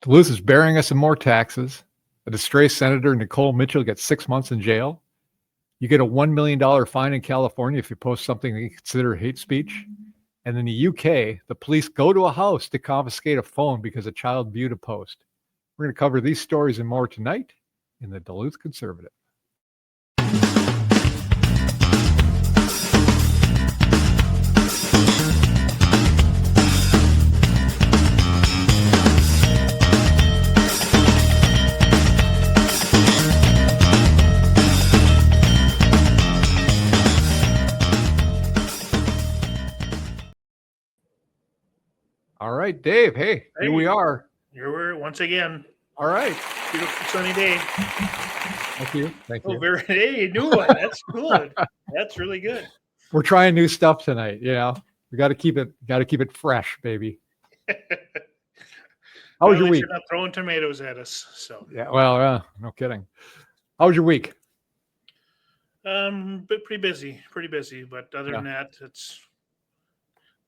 Duluth is burying us in more taxes. A disgraced senator, Nicole Mitchell, gets 6 months in jail. You get a $1 million fine in California if you post something they consider hate speech. And in the UK, the police go to a house to confiscate a phone because a child viewed a post. We're going to cover these stories and more tonight in the Duluth Conservative. All right, Dave. Hey, here we are. Here we're once again. All right. Beautiful sunny day. Thank you. Hey, new one. That's good. That's really good. We're trying new stuff tonight. You know, we got to keep it fresh, baby. How was your week? You're not throwing tomatoes at us. So yeah, well, no kidding. How was your week? But pretty busy. But other than that, it's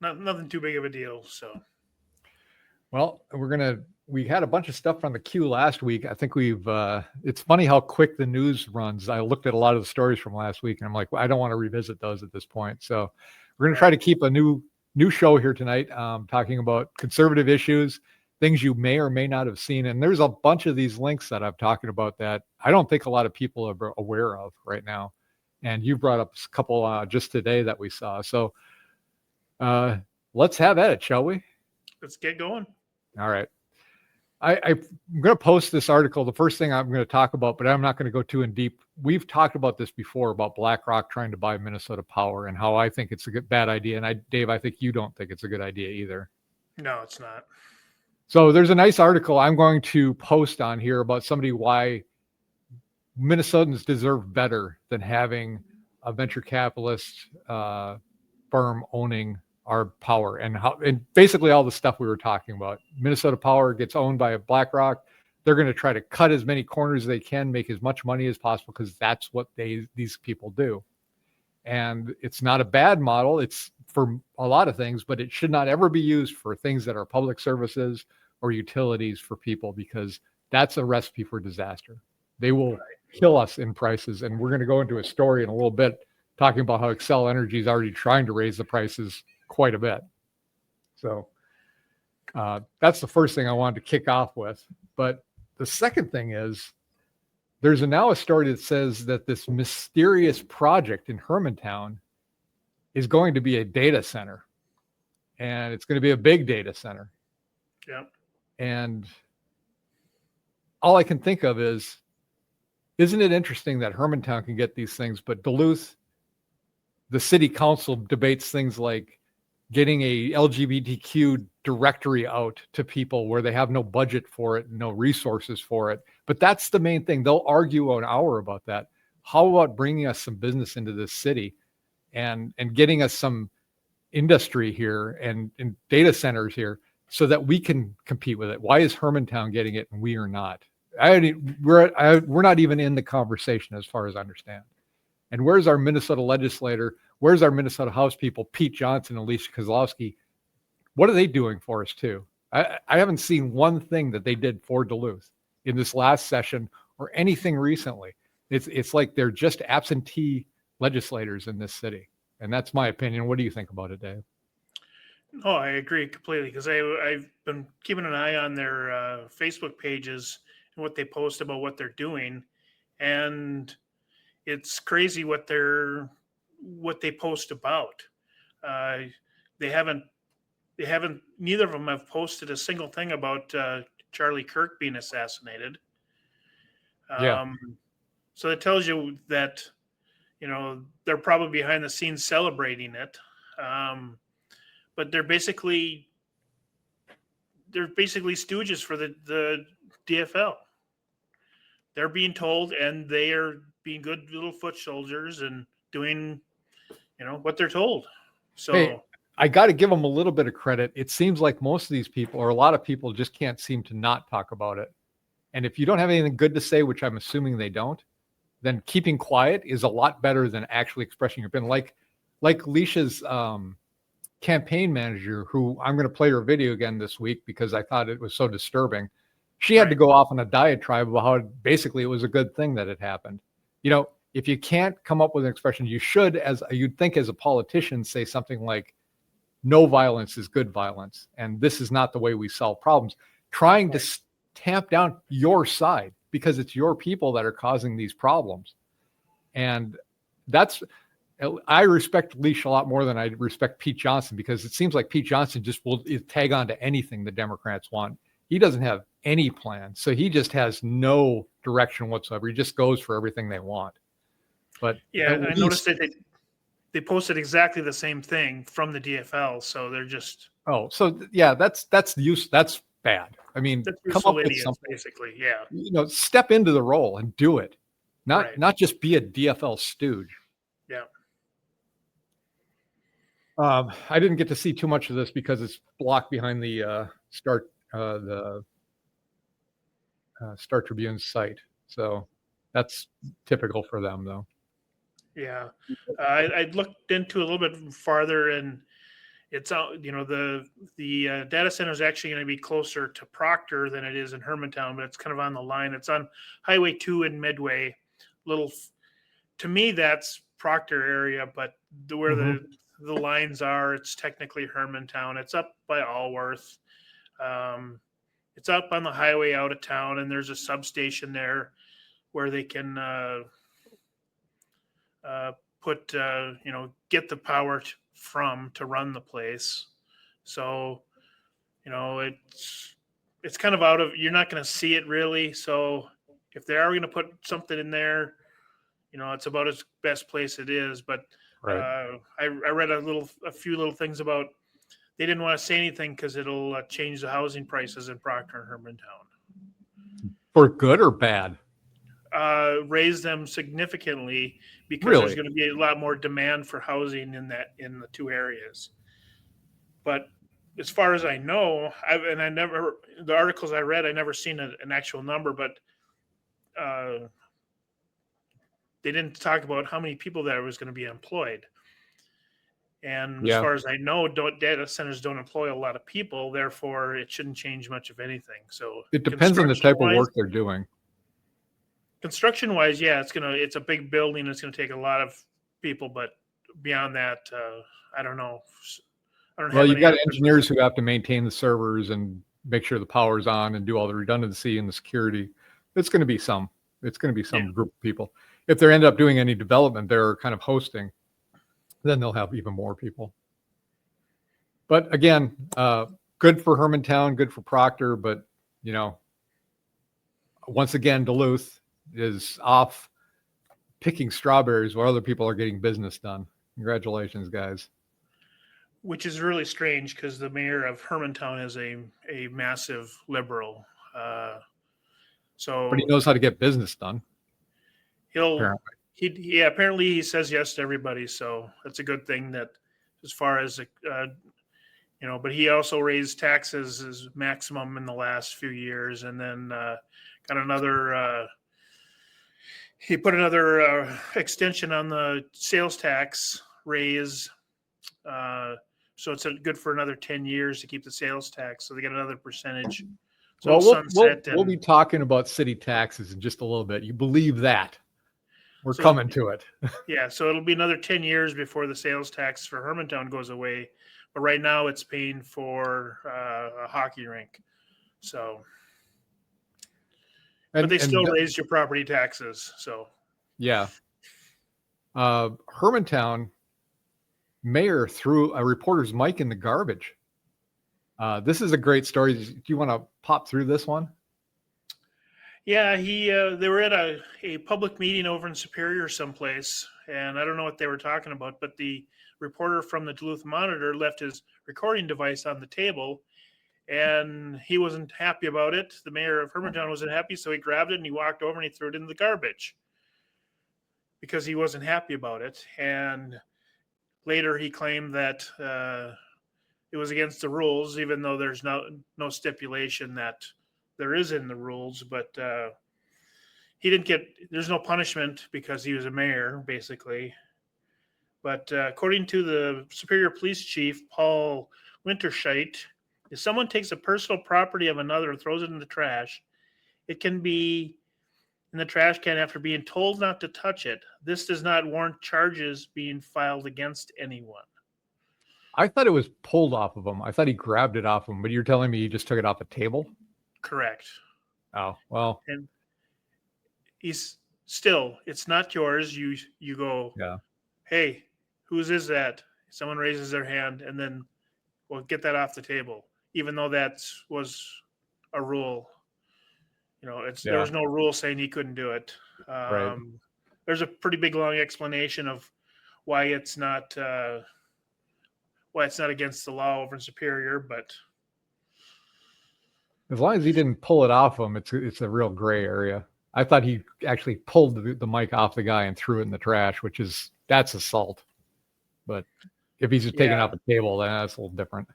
nothing too big of a deal. So. Well, we had a bunch of stuff on the queue last week. I think it's funny how quick the news runs. I looked at a lot of the stories from last week and I'm like, well, I don't want to revisit those at this point. So we're going to try to keep a new show here tonight, talking about conservative issues, things you may or may not have seen. And there's a bunch of these links that I'm talking about that I don't think a lot of people are aware of right now. And you brought up a couple just today that we saw. So let's have at it, shall we? Let's get going. All right. I'm going to post this article. The first thing I'm going to talk about, but I'm not going to go too in deep. We've talked about this before about Blackrock trying to buy Minnesota Power and how I think it's a bad idea. And Dave, I think you don't think it's a good idea either. No, it's not. So there's a nice article I'm going to post on here about why Minnesotans deserve better than having a venture capitalist firm owning our power and basically all the stuff we were talking about. Minnesota Power gets owned by Blackrock. They're going to try to cut as many corners as they can, make as much money as possible because that's what these people do. And it's not a bad model. It's for a lot of things, but it should not ever be used for things that are public services or utilities for people because that's a recipe for disaster. They will kill us in prices. And we're going to go into a story in a little bit talking about how Xcel Energy is already trying to raise the prices quite a bit. So that's the first thing I wanted to kick off with. But the second thing is there's now a story that says that this mysterious project in Hermantown is going to be a data center. And it's going to be a big data center. Yeah. And all I can think of is, isn't it interesting that Hermantown can get these things, but Duluth, the city council debates things like getting a LGBTQ directory out to people where they have no budget for it, no resources for it. But that's the main thing. They'll argue an hour about that. How about bringing us some business into this city and getting us some industry here and data centers here so that we can compete with it? Why is Hermantown getting it and we are not? We're not even in the conversation as far as I understand. And where's our Minnesota legislator? Where's our Minnesota House people, Pete Johnson, Alicia, Kozlowski? What are they doing for us too? I haven't seen one thing that they did for Duluth in this last session or anything recently. It's like they're just absentee legislators in this city. And that's my opinion. What do you think about it, Dave? Oh, I agree completely because I've been keeping an eye on their Facebook pages and what they post about what they're doing. And it's crazy what they post about. Neither of them have posted a single thing about Charlie Kirk being assassinated. So it tells you that, they're probably behind the scenes celebrating it. But they're basically stooges for the DFL. They're being told, and they are being good little foot soldiers and doing, what they're told. So hey, I got to give them a little bit of credit. It seems like most of these people, or a lot of people, just can't seem to not talk about it. And if you don't have anything good to say, which I'm assuming they don't, then keeping quiet is a lot better than actually expressing your opinion. Like Alicia's campaign manager, who I'm going to play her video again this week because I thought it was so disturbing. She had to Right. go off on a diatribe about how basically it was a good thing that it happened. If you can't come up with an expression, you should, as you'd think as a politician, say something like, no violence is good violence. And this is not the way we solve problems. Trying to Right. tamp down your side because it's your people that are causing these problems. And I respect Alicia a lot more than I respect Pete Johnson, because it seems like Pete Johnson just will tag on to anything the Democrats want. He doesn't have any plan. So he just has no direction whatsoever. He just goes for everything they want. But Yeah, at I least, noticed that they posted exactly the same thing from the DFL, so they're just that's bad. I mean, that's come up useful with idiots, something, basically. Yeah, step into the role and do it. right. Not just be a DFL stooge. Yeah, I didn't get to see too much of this because it's blocked behind the Star Tribune site. So that's typical for them, though. yeah. I looked into a little bit farther, and it's out. The data center is actually going to be closer to Proctor than it is in Hermantown, but it's kind of on the line. It's on Highway 2 in Midway. To me, that's Proctor area, but where the lines are, it's technically Hermantown. It's up by Allworth. It's up on the highway out of town, and there's a substation there where they can get the power to run the place. So, it's kind of out of, you're not going to see it really. So if they are going to put something in there, it's about its best place it is. But Right. I read a few little things about, they didn't want to say anything because it'll change the housing prices in Proctor and Hermantown. For good or bad? Raise them significantly because Really? there's going to be a lot more demand for housing in the two areas. But as far as I know, the articles I read, I never seen an actual number, but they didn't talk about how many people that was going to be employed. And as Yeah. far as I know, data centers don't employ a lot of people, therefore it shouldn't change much of anything. So It depends on the type of construction-wise, work they're doing. yeah, it's a big building. It's going to take a lot of people, but beyond that, I don't know. I don't Well, have you've any got answers. engineers who have to maintain the servers and make sure the power's on and do all the redundancy and the security. It's going to be some Yeah. group of people. If they end up doing any development, they're kind of hosting, then they'll have even more people. But again, good for Hermantown, good for Proctor, but once again, Duluth is off picking strawberries while other people are getting business done. Congratulations, guys. Which is really strange because the mayor of Hermantown is a massive liberal. So But he knows how to get business done. Apparently. apparently he says yes to everybody. So that's a good thing. That as far as but he also raised taxes as maximum in the last few years, and then got another. He put another extension on the sales tax raise. So it's good for another 10 years to keep the sales tax. So they get another percentage. So We'll be talking about city taxes in just a little bit. You believe that? We're coming to it. Yeah. So it'll be another 10 years before the sales tax for Hermantown goes away. But right now it's paying for a hockey rink. So, but they still raise your property taxes. So, yeah. Hermantown mayor threw a reporter's mic in the garbage. This is a great story. Do you want to pop through this one? Yeah, they were at a public meeting over in Superior someplace, and I don't know what they were talking about, but the reporter from the Duluth Monitor left his recording device on the table, and he wasn't happy about it. The mayor of Hermantown wasn't happy, so he grabbed it and he walked over and he threw it in the garbage because he wasn't happy about it. And later he claimed that it was against the rules, even though there's no stipulation that there is in the rules. But there's no punishment because he was a mayor, basically. But according to the Superior Police Chief, Paul Winterscheidt, If someone takes a personal property of another and throws it in the trash, it can be in the trash can after being told not to touch it. This does not warrant charges being filed against anyone. I thought it was pulled off of him. I thought he grabbed it off him, but you're telling me he just took it off a table? Correct. Oh, well. And he's still, it's not yours. You go, Yeah. Hey, whose is that? Someone raises their hand, and then we'll get that off the table, even though that was a rule. There was no rule saying he couldn't do it. Right. There's a pretty big long explanation of why it's not against the law over in Superior, but as long as he didn't pull it off him, it's a real gray area. I thought he actually pulled the mic off the guy and threw it in the trash, that's assault. But if he's just taking it off a table, then that's a little different.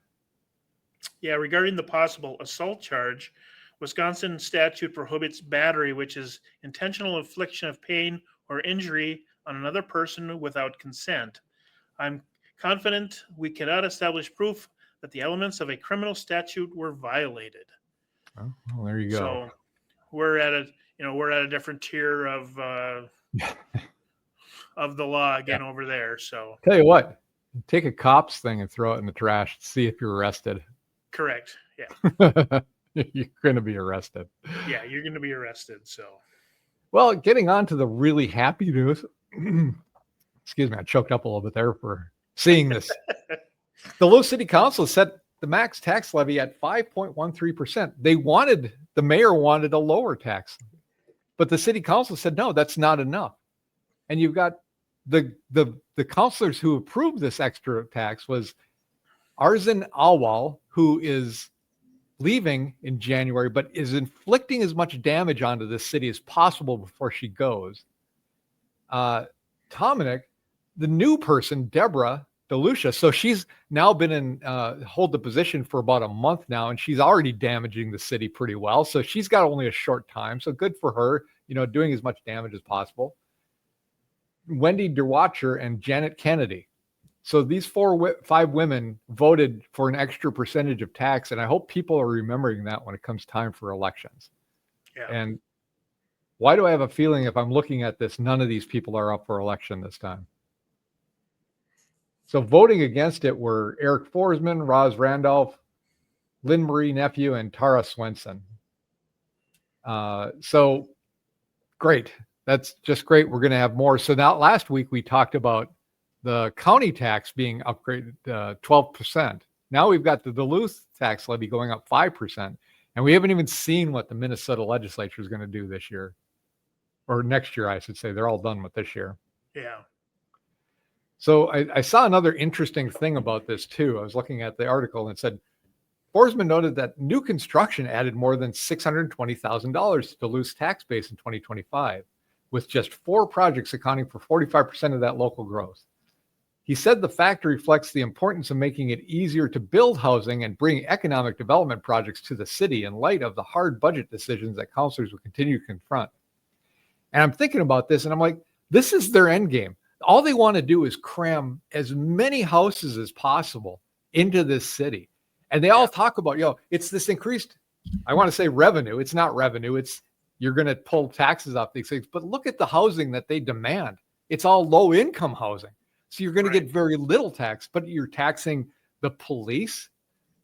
Yeah, regarding the possible assault charge, Wisconsin statute prohibits battery, which is intentional infliction of pain or injury on another person without consent. I'm confident we cannot establish proof that the elements of a criminal statute were violated. Oh, well, there you go. So we're at a different tier of the law again over there. So tell you what, take a cops thing and throw it in the trash. See if you're arrested. Correct. Yeah. You're going to be arrested. Yeah, you're going to be arrested. So, well, getting on to the really happy news. Excuse me, I choked up a little bit there for seeing this. The Duluth City Council set the max tax levy at 5.13%. The mayor wanted a lower tax, but the city council said, no, that's not enough. And you've got the councilors who approved this extra tax was Arzin Alwal, who is leaving in January, but is inflicting as much damage onto this city as possible before she goes. Dominic, the new person, Deborah DeLucia. So she's now been hold the position for about a month now, and she's already damaging the city pretty well. So she's got only a short time. So good for her, doing as much damage as possible. Wendy DeWatcher and Janet Kennedy. So these 5 women voted for an extra percentage of tax, and I hope people are remembering that when it comes time for elections. Yeah. And why do I have a feeling if I'm looking at this, none of these people are up for election this time? So voting against it were Eric Forsman, Roz Randolph, Lynn Marie Nephew, and Tara Swenson. So great. That's just great. We're going to have more. So now last week we talked about the county tax being upgraded 12%. Now we've got the Duluth tax levy going up 5%. And we haven't even seen what the Minnesota legislature is going to do this year. Or next year, I should say. They're all done with this year. Yeah. So I saw another interesting thing about this too. I was looking at the article and it said, Forsman noted that new construction added more than $620,000 to Duluth's tax base in 2025, with just 4 projects accounting for 45% of that local growth. He said the fact reflects the importance of making it easier to build housing and bring economic development projects to the city in light of the hard budget decisions that councilors will continue to confront. And I'm thinking about this and I'm like, this is their end game. All they want to do is cram as many houses as possible into this city. And they all talk about, it's this increased, I want to say revenue. It's not revenue. It's you're going to pull taxes off these things. But look at the housing that they demand. It's all low income housing. So you're going to get very little tax, but you're taxing the police,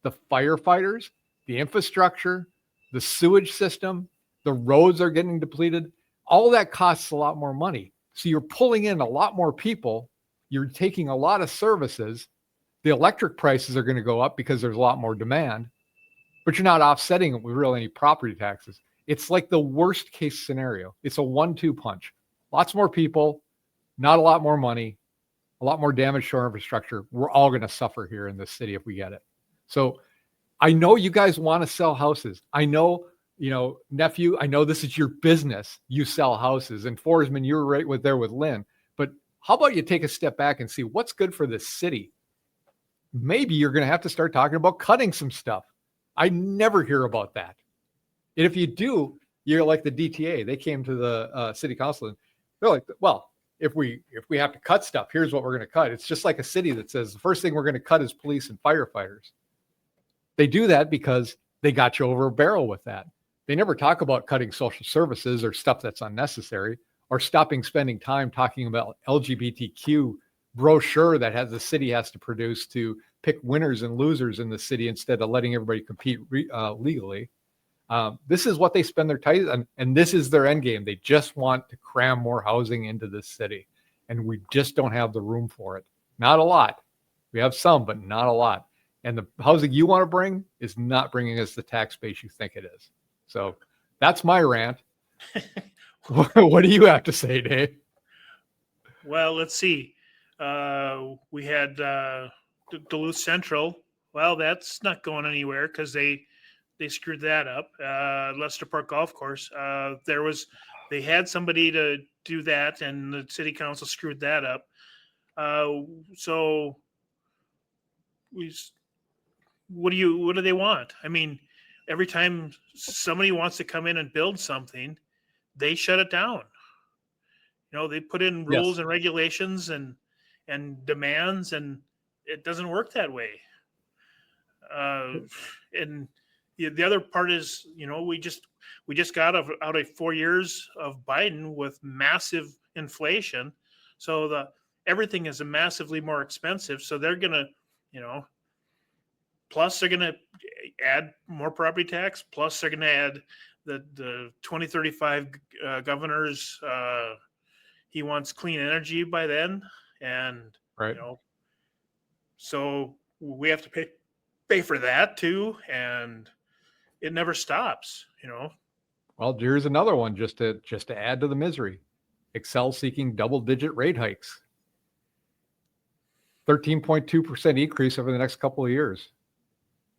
the firefighters, the infrastructure, the sewage system, the roads are getting depleted. All that costs a lot more money. So you're pulling in a lot more people. You're taking a lot of services. The electric prices are going to go up because there's a lot more demand, but you're not offsetting it with really any property taxes. It's like the worst case scenario. It's a 1-2 punch. Lots more people, not a lot more money, a lot more damage to our infrastructure. We're all going to suffer here in this city if we get it. So I know you guys want to sell houses. I know, nephew, I know this is your business. You sell houses. And Forsman, you're right there with Lynn. But how about you take a step back and see what's good for this city? Maybe you're going to have to start talking about cutting some stuff. I never hear about that. And if you do, you're like the DTA. They came to the city council and they're like, well, if we have to cut stuff, here's what we're going to cut. It's just like a city that says the first thing we're going to cut is police and firefighters. they do that because they got you over a barrel with that. They never talk about cutting social services or stuff that's unnecessary, or stopping spending time talking about LGBTQ brochure that the city has to produce to pick winners and losers in the city instead of letting everybody compete legally. This is what they spend their time on, and this is their end game. They just want to cram more housing into this city, and we just don't have the room for it. Not a lot. We have some, but not a lot. And the housing you want to bring is not bringing us the tax base you think it is. So that's my rant. What do you have to say, Dave? Well, let's see. We had Duluth Central. Well, that's not going anywhere because they screwed that up. Lester Park Golf Course. They had somebody to do that, and the city council screwed that up. So what do they want? I mean, every time somebody wants to come in and build something, they shut it down. They put in rules and regulations and demands, and it doesn't work that way. And the other part is, we just got out of 4 years of Biden with massive inflation, so everything is massively more expensive. So they're gonna, plus they're gonna add more property tax. Plus they're gonna add the 2035 governor's. He wants clean energy by then, and right. So we have to pay for that too, and it never stops. Well, here's another one just to add to the misery. Xcel seeking double-digit rate hikes. 13.2% increase over the next couple of years,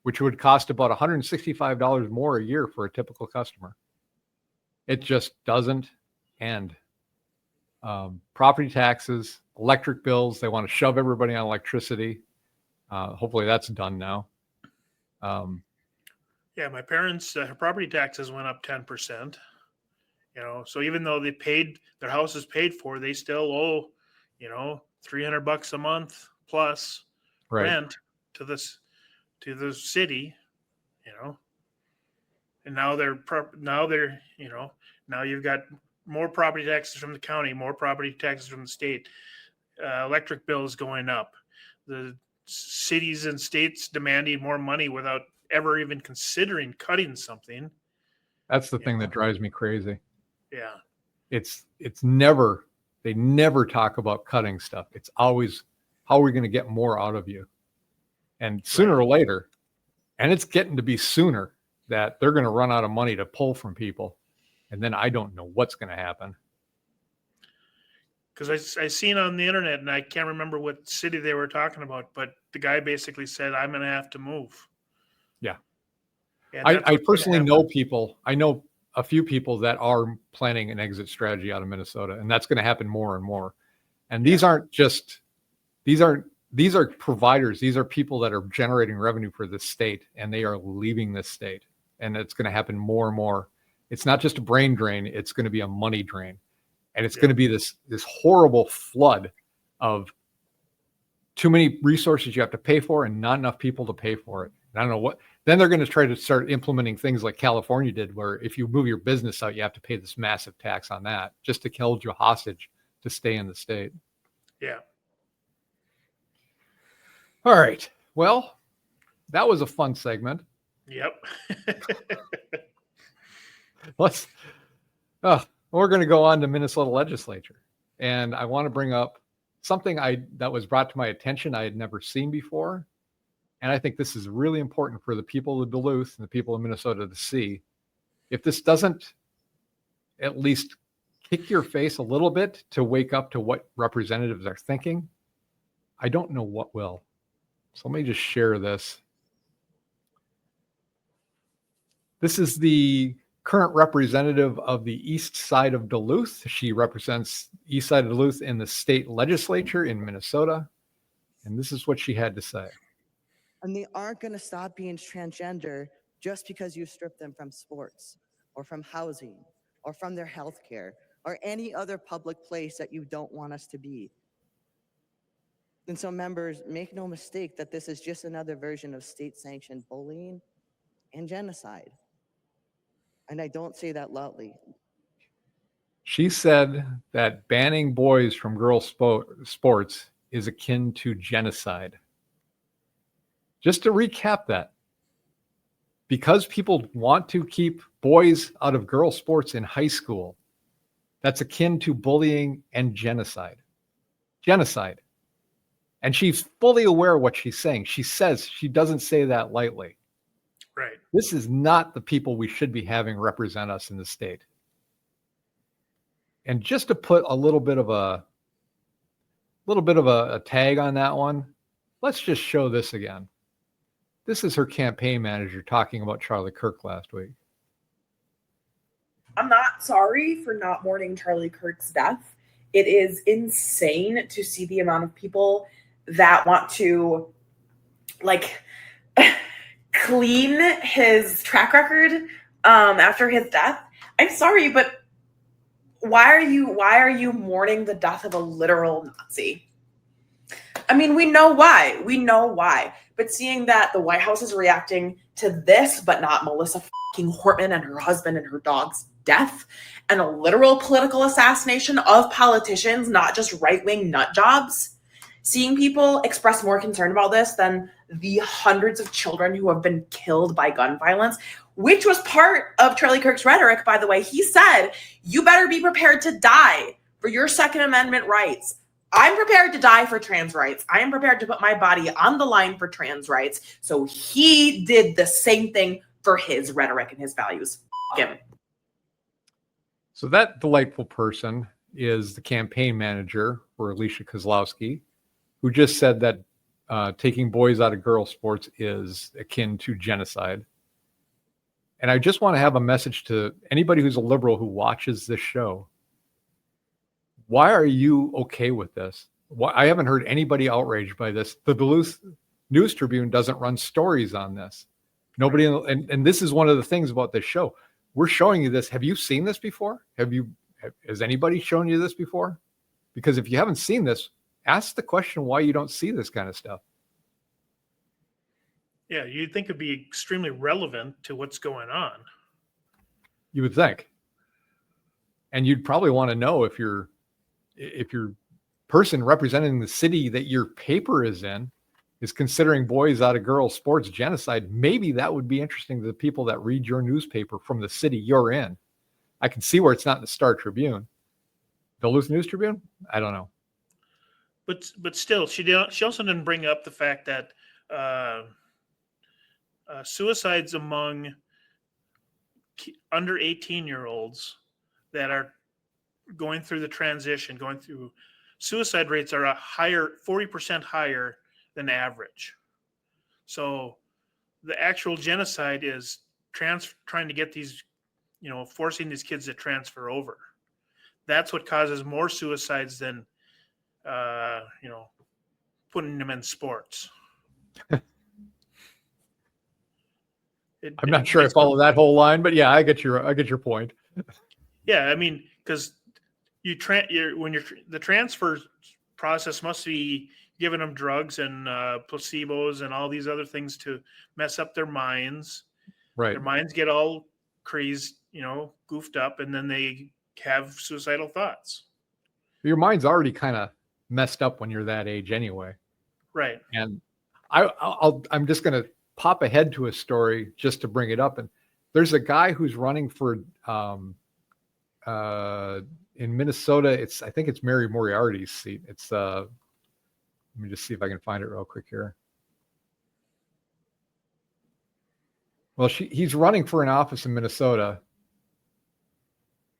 which would cost about $165 more a year for a typical customer. It just doesn't end. Property taxes, electric bills, they want to shove everybody on electricity. Hopefully that's done now. Yeah, my parents' property taxes went up 10%. So even though their house is paid for, they still owe, $300 a month plus rent to the city. And now now you've got more property taxes from the county, more property taxes from the state. Electric bills going up. The cities and states demanding more money without ever even considering cutting something. That's the thing that drives me crazy. Yeah. It's never, they never talk about cutting stuff. It's always, how are we going to get more out of you? And sooner or later, and it's getting to be sooner, that they're going to run out of money to pull from people. And then I don't know what's going to happen. Because I seen on the internet, and I can't remember what city they were talking about, but the guy basically said, I'm going to have to move. Yeah. And I personally know people. I know a few people that are planning an exit strategy out of Minnesota, and that's going to happen more and more. And these are providers. These are people that are generating revenue for the state, and they are leaving this state. And it's going to happen more and more. It's not just a brain drain. It's going to be a money drain. And it's going to be this horrible flood of too many resources you have to pay for and not enough people to pay for it. And I don't know what, then they're going to try to start implementing things like California did, where if you move your business out, you have to pay this massive tax on that just to hold you hostage to stay in the state. Yeah. All right. Well, that was a fun segment. Yep. We're going to go on to Minnesota Legislature. And I want to bring up something that was brought to my attention I had never seen before. And I think this is really important for the people of Duluth and the people of Minnesota to see. If this doesn't at least kick your face a little bit to wake up to what representatives are thinking, I don't know what will. So let me just share this. This is the current representative of the east side of Duluth. She represents east side of Duluth in the state legislature in Minnesota. And this is what she had to say. And they aren't going to stop being transgender just because you strip them from sports or from housing or from their health care or any other public place that you don't want us to be. And so members, make no mistake that this is just another version of state-sanctioned bullying and genocide. And I don't say that loudly. She said that banning boys from girls' sports is akin to genocide. Just to recap that, because people want to keep boys out of girls' sports in high school, that's akin to bullying and genocide. Genocide. And she's fully aware of what she's saying. She says she doesn't say that lightly. Right. This is not the people we should be having represent us in the state. And just to put a little bit of a tag on that one, let's just show this again. This is her campaign manager talking about Charlie Kirk last week. I'm not sorry for not mourning Charlie Kirk's death. It is insane to see the amount of people that want to like clean his track record after his death. I'm sorry, but why are you mourning the death of a literal Nazi? I mean, we know why. But seeing that the White House is reacting to this, but not Melissa fucking Hortman and her husband and her dog's death, and a literal political assassination of politicians, not just right-wing nut jobs, seeing people express more concern about this than the hundreds of children who have been killed by gun violence, which was part of Charlie Kirk's rhetoric, by the way. He said, you better be prepared to die for your Second Amendment rights. I'm prepared to die for trans rights. I am prepared to put my body on the line for trans rights. So he did the same thing for his rhetoric and his values. F him. So that delightful person is the campaign manager for Alicia Kozlowski, who just said that taking boys out of girls' sports is akin to genocide. And I just want to have a message to anybody who's a liberal who watches this show. Why are you okay with this? I haven't heard anybody outraged by this. The Duluth News Tribune doesn't run stories on this. Nobody, and this is one of the things about this show. We're showing you this. Have you seen this before? Has anybody shown you this before? Because if you haven't seen this, ask the question why you don't see this kind of stuff. Yeah, you'd think it'd be extremely relevant to what's going on. You would think. And you'd probably want to know if your person representing the city that your paper is in is considering boys out of girls' sports genocide. Maybe that would be interesting to the people that read your newspaper from the city you're in. I can see where it's not in the Star Tribune. Duluth News Tribune? I don't know. But still, she also didn't bring up the fact that suicides among under 18-year-olds that are going through the transition, suicide rates are 40% higher than average. So the actual genocide is trying to get these, forcing these kids to transfer over. That's what causes more suicides than, putting them in sports. I'm not sure I follow that whole line, but yeah, I get your point. Yeah, I mean, because the transfer process must be giving them drugs and placebos and all these other things to mess up their minds. Right. Their minds get all crazed, goofed up, and then they have suicidal thoughts. Your mind's already kind of messed up when you're that age anyway. Right. And I'm just going to pop ahead to a story just to bring it up. And there's a guy who's running for in Minnesota. I think it's Mary Moriarty's seat. It's let me just see if I can find it real quick here. Well, he's running for an office in Minnesota,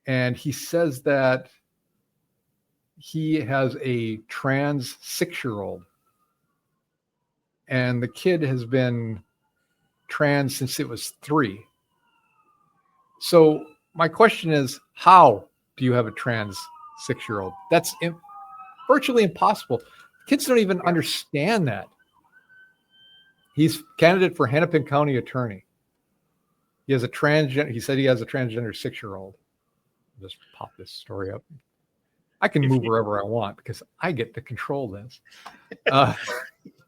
and he says that he has a trans 6-year-old, and the kid has been trans since it was 3. So my question is, how do you have a trans 6-year-old? That's virtually impossible. Kids don't even understand that. He's candidate for Hennepin County attorney. He has he said he has a transgender 6-year-old. Just pop this story up. I can If move you- wherever I want because I get to control this. Uh,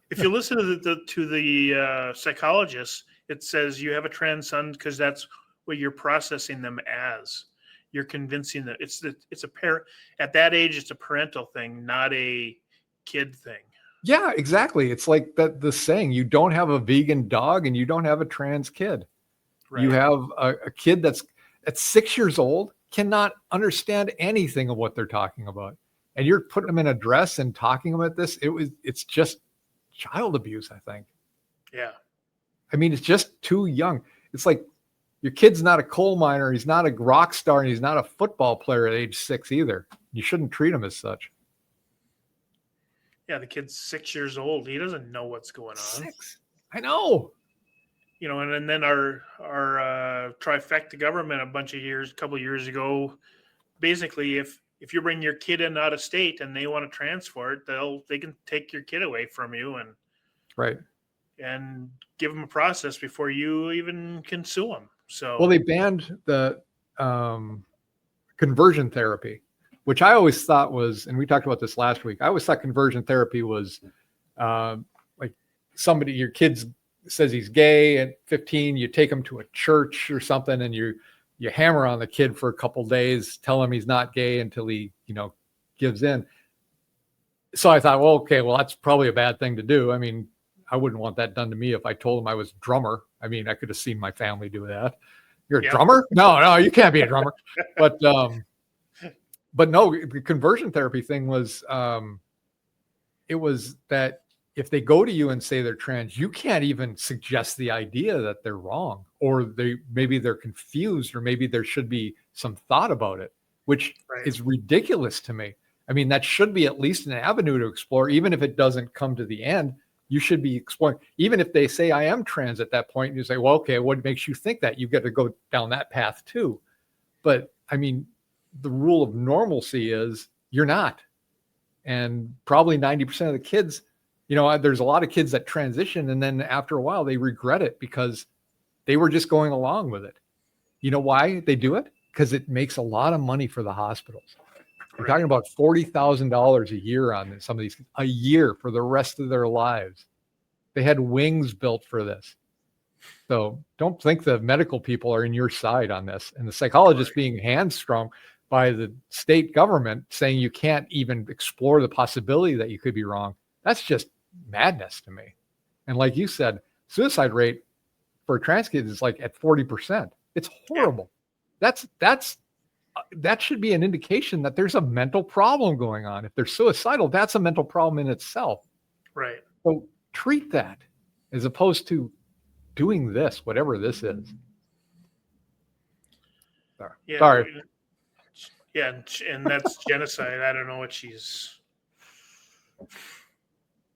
If you listen to the psychologist, it says you have a trans son because that's what you're processing them as. You're convincing them it's a parent at that age. It's a parental thing, not a kid thing. yeah, exactly. It's like the saying, you don't have a vegan dog and you don't have a trans kid. Right. You have a kid that's 6 years old, cannot understand anything of what they're talking about. And you're putting them in a dress and talking about this. It's just child abuse, I think. Yeah. I mean, it's just too young. It's like your kid's not a coal miner. He's not a rock star, and he's not a football player at age 6 either. You shouldn't treat him as such. Yeah. The kid's 6 years old. He doesn't know what's going on. 6. I know. You know, and then our trifecta government a couple of years ago, basically, if you bring your kid in out of state and they want to transfer it, they can take your kid away from you Right. and give them a process before you even can sue them. So Well, they banned the conversion therapy, which I always thought was, and we talked about this last week. I always thought conversion therapy was like your kid's says he's gay at 15, you take him to a church or something, and you hammer on the kid for a couple days, tell him he's not gay until he, gives in. So I thought, well, okay, well, that's probably a bad thing to do. I mean, I wouldn't want that done to me if I told him I was a drummer. I mean, I could have seen my family do that. You're a drummer? No, you can't be a drummer. But no, the conversion therapy thing was, it was that if they go to you and say they're trans, you can't even suggest the idea that they're wrong, or maybe they're confused, or maybe there should be some thought about it, which is ridiculous to me. I mean, that should be at least an avenue to explore, even if it doesn't come to the end. You should be exploring, even if they say I am trans at that point, and you say, well, okay, what makes you think that? You get to go down that path too. But I mean, the rule of normalcy is you're not. And probably 90% of the kids, there's a lot of kids that transition, and then after a while they regret it because they were just going along with it. You know why they do it? Because it makes a lot of money for the hospitals. We're talking about $40,000 a year on some of these, a year for the rest of their lives. They had wings built for this. So don't think the medical people are in your side on this. And the psychologists being hamstrung by the state government saying you can't even explore the possibility that you could be wrong. That's just madness to me. And like you said, suicide rate for trans kids is like at 40%. It's horrible. That should be an indication that there's a mental problem going on. If they're suicidal, that's a mental problem in itself. Right. So treat that as opposed to doing this, whatever this is. Sorry. Yeah, and that's genocide. I don't know what she's.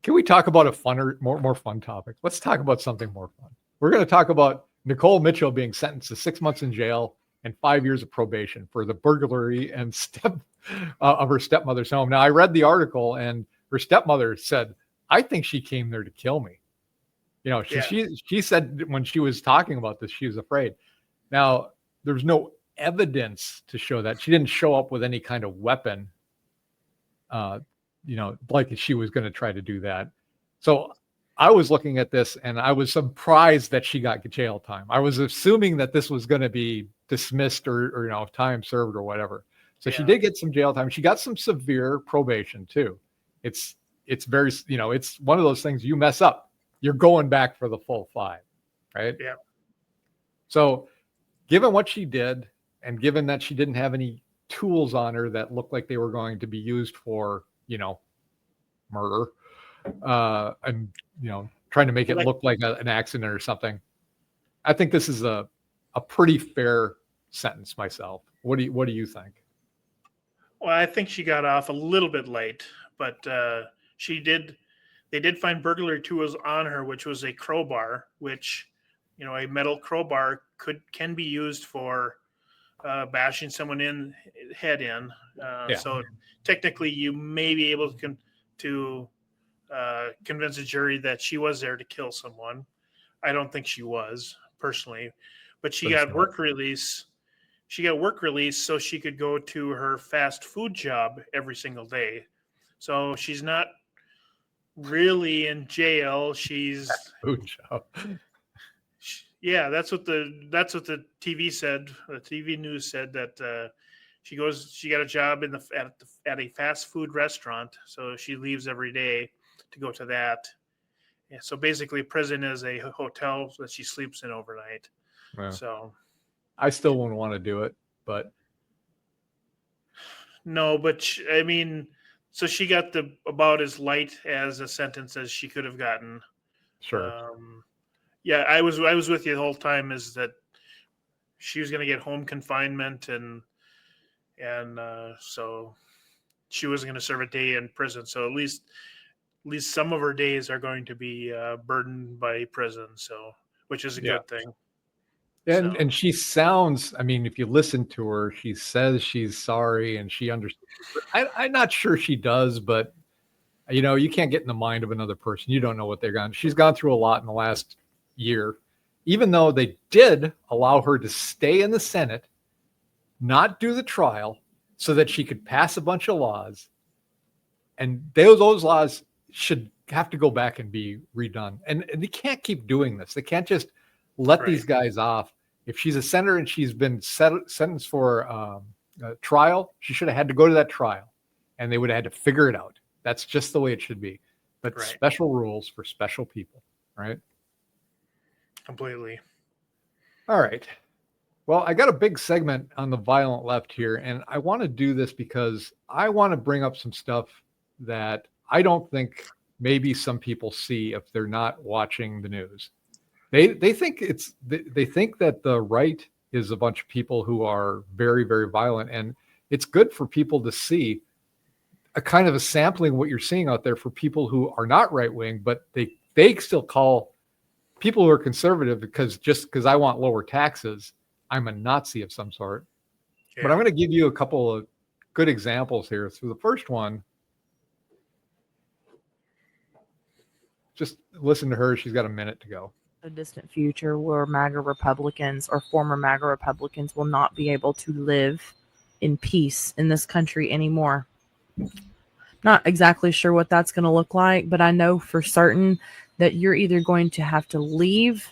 Can we talk about a more fun topic? Let's talk about something more fun. We're going to talk about Nicole Mitchell being sentenced to 6 months in jail and 5 years of probation for the burglary and of her stepmother's home. Now, I read the article, and her stepmother said, I think she came there to kill me. She said when she was talking about this, she was afraid. Now, there's no evidence to show that. She didn't show up with any kind of weapon, like she was going to try to do that. So I was looking at this and I was surprised that she got jail time. I was assuming that this was going to be dismissed or time served or whatever. So she did get some jail time. She got some severe probation too. It's very, it's one of those things you mess up, you're going back for the full 5, right? Yeah. So given what she did, and given that she didn't have any tools on her that looked like they were going to be used for, murder, and, trying to make it look like an accident or something, I think this is a pretty fair sentence myself. What do you think? Well, I think she got off a little bit late, but they did find burglary tools on her, which was a crowbar, which, a metal crowbar can be used for bashing someone head in. So technically you may be able to convince a jury that she was there to kill someone. I don't think she was personally, but she got work release she got work release so she could go to her fast food job every single day. So she's not really in jail. She's Food job. yeah, that's what the TV said. The TV news said that she got a job at a fast food restaurant, so she leaves every day to go to that. Yeah, so basically, prison is a hotel that she sleeps in overnight. Yeah. So I still wouldn't want to do it, but no, but I mean, so she got about as light as a sentence as she could have gotten. sure. Yeah, I was with you the whole time. Is that she was going to get home confinement and so she wasn't going to serve a day in prison. So at least some of her days are going to be burdened by prison. So which is a good thing. And she sounds, I mean, if you listen to her, she says she's sorry and she understands. I'm not sure she does, but you can't get in the mind of another person. You don't know what they're gone. She's gone through a lot in the last year, even though they did allow her to stay in the Senate, not do the trial, so that she could pass a bunch of laws. And those laws should have to go back and be redone. And they can't keep doing this. They can't just let these guys off. If she's a senator and she's been sentenced for a trial, she should have had to go to that trial, and they would have had to figure it out. That's just the way it should be. But special rules for special people, right? Completely. All right. Well, I got a big segment on the violent left here, and I want to do this because I want to bring up some stuff that I don't think maybe some people see if they're not watching the news. They think they think that the right is a bunch of people who are very, very violent, and it's good for people to see a kind of a sampling of what you're seeing out there for people who are not right wing, but they still call people who are conservative because I want lower taxes, I'm a Nazi of some sort. Yeah. But I'm going to give you a couple of good examples here. So the first one, just listen to her. She's got a minute to go. A distant future where MAGA Republicans or former MAGA Republicans will not be able to live in peace in this country anymore. Not exactly sure what that's going to look like, but I know for certain that you're either going to have to leave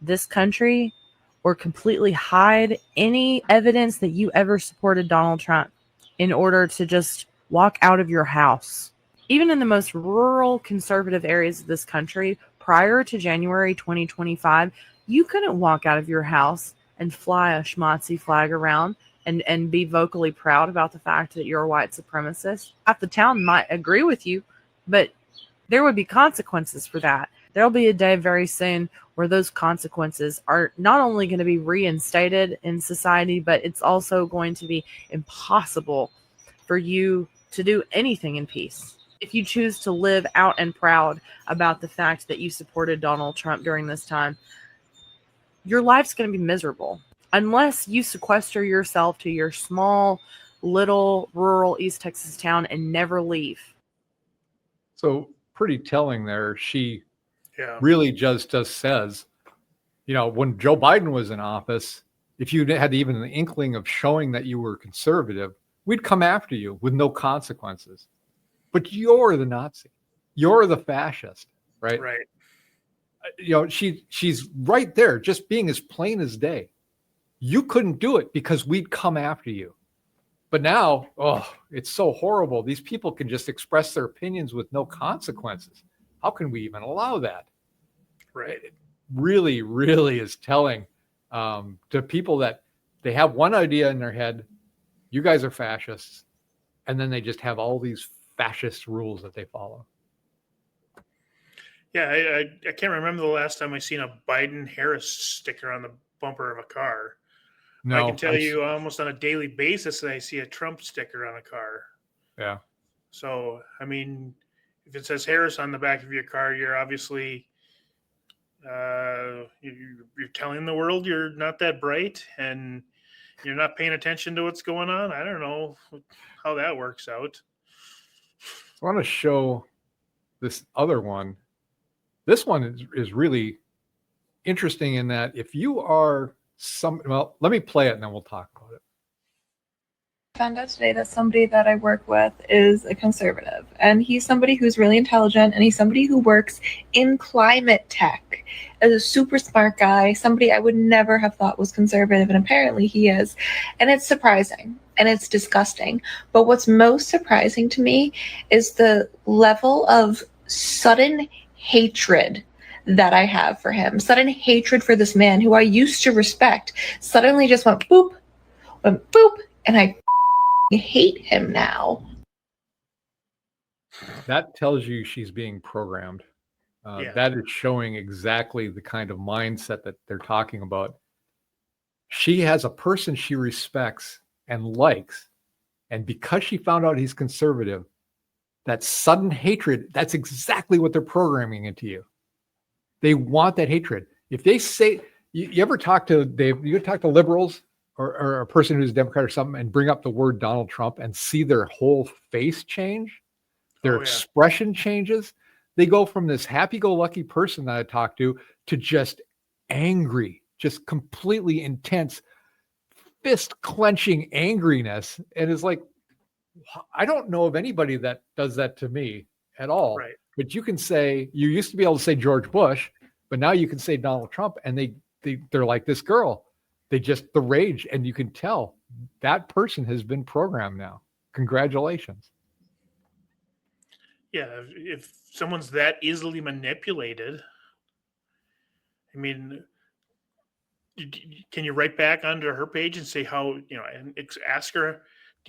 this country or completely hide any evidence that you ever supported Donald Trump in order to just walk out of your house. Even in the most rural conservative areas of this country, prior to January 2025, you couldn't walk out of your house and fly a schmaltzy flag around and be vocally proud about the fact that you're a white supremacist. Half the town might agree with you, but there would be consequences for that. There'll be a day very soon where those consequences are not only going to be reinstated in society, but it's also going to be impossible for you to do anything in peace. If you choose to live out and proud about the fact that you supported Donald Trump during this time, your life's going to be miserable. Unless you sequester yourself to your small, little, rural East Texas town and never leave. So pretty telling there. She really just says, when Joe Biden was in office, if you had even an inkling of showing that you were conservative, we'd come after you with no consequences. But you're the Nazi. You're the fascist, right? Right. She's right there, just being as plain as day. You couldn't do it because we'd come after you. But now, it's so horrible. These people can just express their opinions with no consequences. How can we even allow that? Right. It really, really is telling to people that they have one idea in their head, you guys are fascists, and then they just have all these fascist rules that they follow. Yeah, I can't remember the last time I seen a Biden-Harris sticker on the bumper of a car. No, I can tell you almost on a daily basis that I see a Trump sticker on a car. Yeah. So, I mean, if it says Harris on the back of your car, you're obviously you're telling the world you're not that bright and you're not paying attention to what's going on. I don't know how that works out. I want to show this other one. This one is really interesting in that if you are let me play it and then we'll talk about it. Found out today that somebody that I work with is a conservative, and he's somebody who's really intelligent, and he's somebody who works in climate tech as a super smart guy, somebody I would never have thought was conservative, and apparently he is. And it's surprising and it's disgusting. But what's most surprising to me is the level of sudden hatred that I have for him. Sudden hatred for this man who I used to respect suddenly just went boop, and I hate him now. That tells you she's being programmed. Yeah. That is showing exactly the kind of mindset that they're talking about. She has a person she respects and likes, and because she found out he's conservative, that sudden hatred, that's exactly what they're programming into you. They want that hatred. If they say, you ever talk to Dave, you talk to liberals or a person who's a Democrat or something and bring up the word Donald Trump and see their whole face change, their expression changes. They go from this happy-go-lucky person that I talked to just angry, just completely intense, fist-clenching angriness. And it's like, I don't know of anybody that does that to me at all. Right. But you can say, you used to be able to say George Bush, but now you can say Donald Trump, and they're like this girl. The rage, and you can tell that person has been programmed now. Congratulations. Yeah, if someone's that easily manipulated, I mean, can you write back onto her page and say how, and ask her,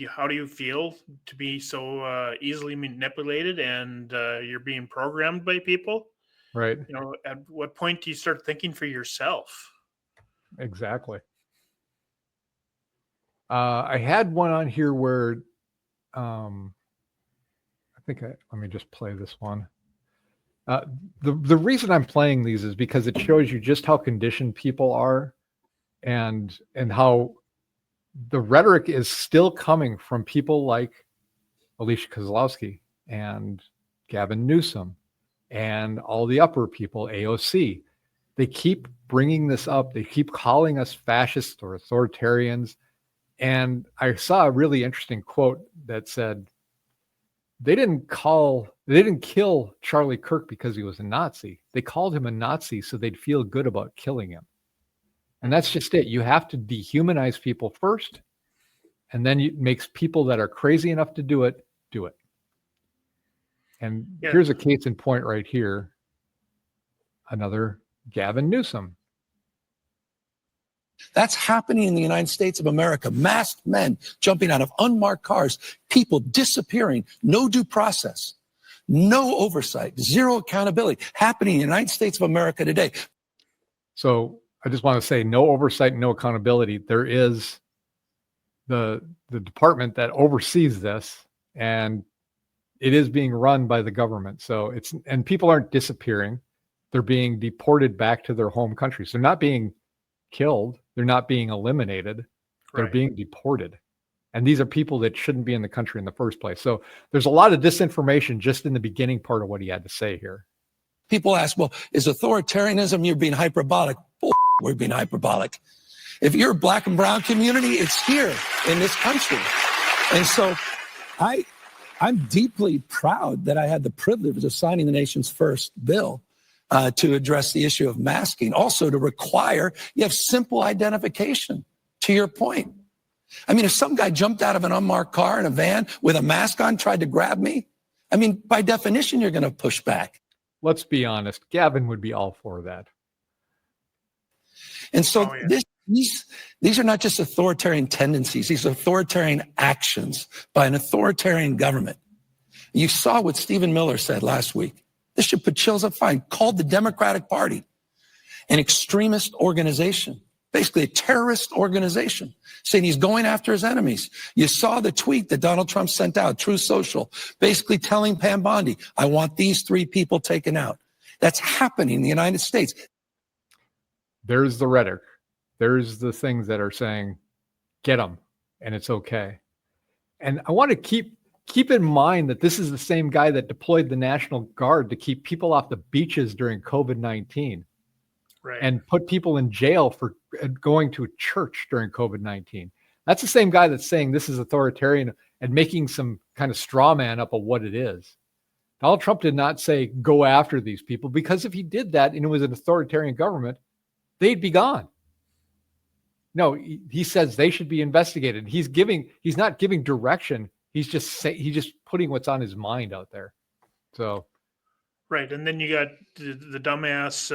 how do you feel to be so easily manipulated and you're being programmed by people? Right. At what point do you start thinking for yourself? Exactly. I had one on here where let me just play this one. The reason I'm playing these is because it shows you just how conditioned people are and how the rhetoric is still coming from people like Alicia Kozlowski and Gavin Newsom and all the upper people, AOC. They keep bringing this up. They keep calling us fascists or authoritarians. And I saw a really interesting quote that said, they didn't kill Charlie Kirk because he was a Nazi. They called him a Nazi so they'd feel good about killing him. And that's just it. You have to dehumanize people first, and then it makes people that are crazy enough to do it, do it. And here's a case in point right here. Another Gavin Newsom. That's happening in the United States of America. Masked men jumping out of unmarked cars, people disappearing, no due process, no oversight, zero accountability, happening in the United States of America today. So I just want to say no oversight, no accountability. There is the department that oversees this, and it is being run by the government. So and people aren't disappearing. They're being deported back to their home countries. They're not being killed. They're not being eliminated. They're being deported. And these are people that shouldn't be in the country in the first place. So there's a lot of disinformation just in the beginning part of what he had to say here. People ask, well, is authoritarianism, you're being hyperbolic? We're being hyperbolic. If you're a black and brown community, it's here in this country. And so I'm deeply proud that I had the privilege of signing the nation's first bill to address the issue of masking, also to require you have simple identification, to your point. I mean, if some guy jumped out of an unmarked car in a van with a mask on, tried to grab me, I mean, by definition, you're going to push back. Let's be honest. Gavin would be all for that. And so these are not just authoritarian tendencies. These are authoritarian actions by an authoritarian government. You saw what Stephen Miller said last week. This should put chills up fine. Called the Democratic Party an extremist organization, basically a terrorist organization, saying he's going after his enemies. You saw the tweet that Donald Trump sent out, Truth Social, basically telling Pam Bondi, I want these 3 people taken out. That's happening in the United States. There's the rhetoric. There's the things that are saying, get them, and it's okay. And I want to keep in mind that this is the same guy that deployed the National Guard to keep people off the beaches during COVID-19. Right. and put people in jail for going to a church during COVID-19. That's the same guy that's saying this is authoritarian and making some kind of straw man up of what it is. Donald Trump did not say go after these people, because if he did that and it was an authoritarian government, they'd be gone. No, he says they should be investigated. He's not giving direction. He's just putting what's on his mind out there. So, Right. And then you got the dumbass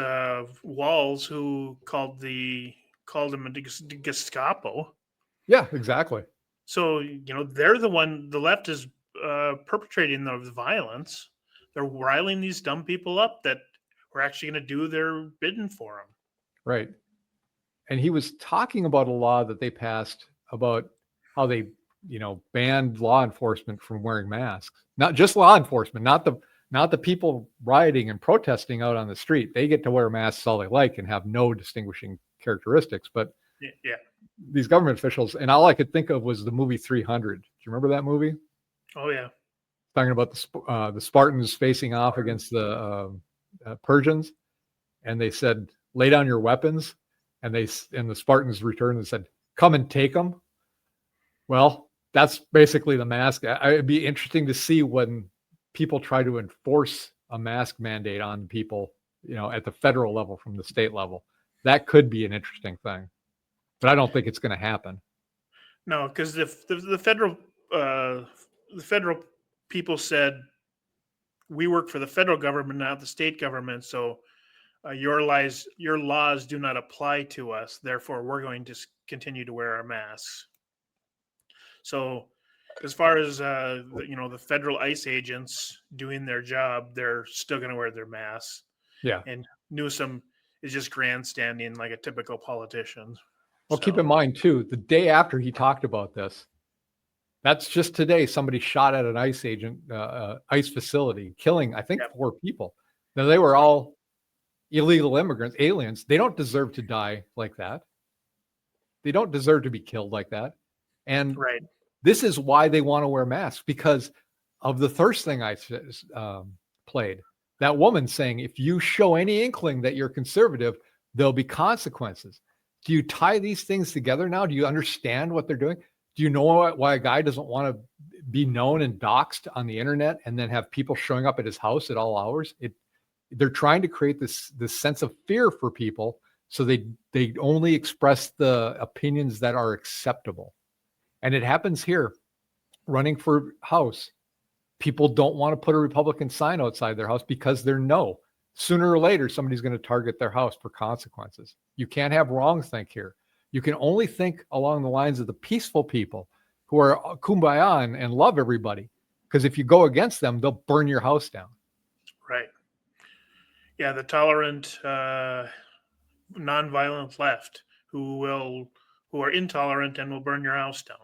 Walz, who called him a Gestapo. yeah, exactly. So, they're the left is perpetrating the violence. They're riling these dumb people up that we're actually going to do their bidding for them. Right. And he was talking about a law that they passed about how they, banned law enforcement from wearing masks. Not just law enforcement, not the people rioting and protesting out on the street. They get to wear masks all they like and have no distinguishing characteristics. But Yeah. these government officials, and all I could think of was the movie 300. Do you remember that movie? Oh, yeah. Talking about the Spartans facing off against the Persians, and they said, "Lay down your weapons," and the Spartans returned and said, "Come and take them." Well, that's basically the mask. It'd be interesting to see when people try to enforce a mask mandate on people, at the federal level from the state level. That could be an interesting thing, but I don't think it's going to happen. No, because the federal people said, we work for the federal government, not the state government. So your laws do not apply to us. Therefore, we're going to continue to wear our masks. So as far as, the federal ICE agents doing their job, they're still going to wear their masks. Yeah. And Newsom is just grandstanding like a typical politician. Well, keep in mind, too, the day after he talked about this, that's just today, somebody shot at an ICE facility, killing, I think, 4 people. Now, they were all illegal immigrants, aliens. They don't deserve to die like that. They don't deserve to be killed like that. And Right. This is why they want to wear masks, because of the thirst thing I played. That woman saying, if you show any inkling that you're conservative, there'll be consequences. Do you tie these things together now? Do you understand what they're doing? Do you know why a guy doesn't want to be known and doxxed on the internet and then have people showing up at his house at all hours? They're trying to create this sense of fear for people, so they only express the opinions that are acceptable. And it happens here. Running for House, people don't want to put a Republican sign outside their house because they're sooner or later somebody's going to target their house for consequences. You can't have wrong think here. You can only think along the lines of the peaceful people who are kumbaya and love everybody. Because if you go against them, they'll burn your house down. Right. Yeah, the tolerant, nonviolent left who are intolerant and will burn your house down.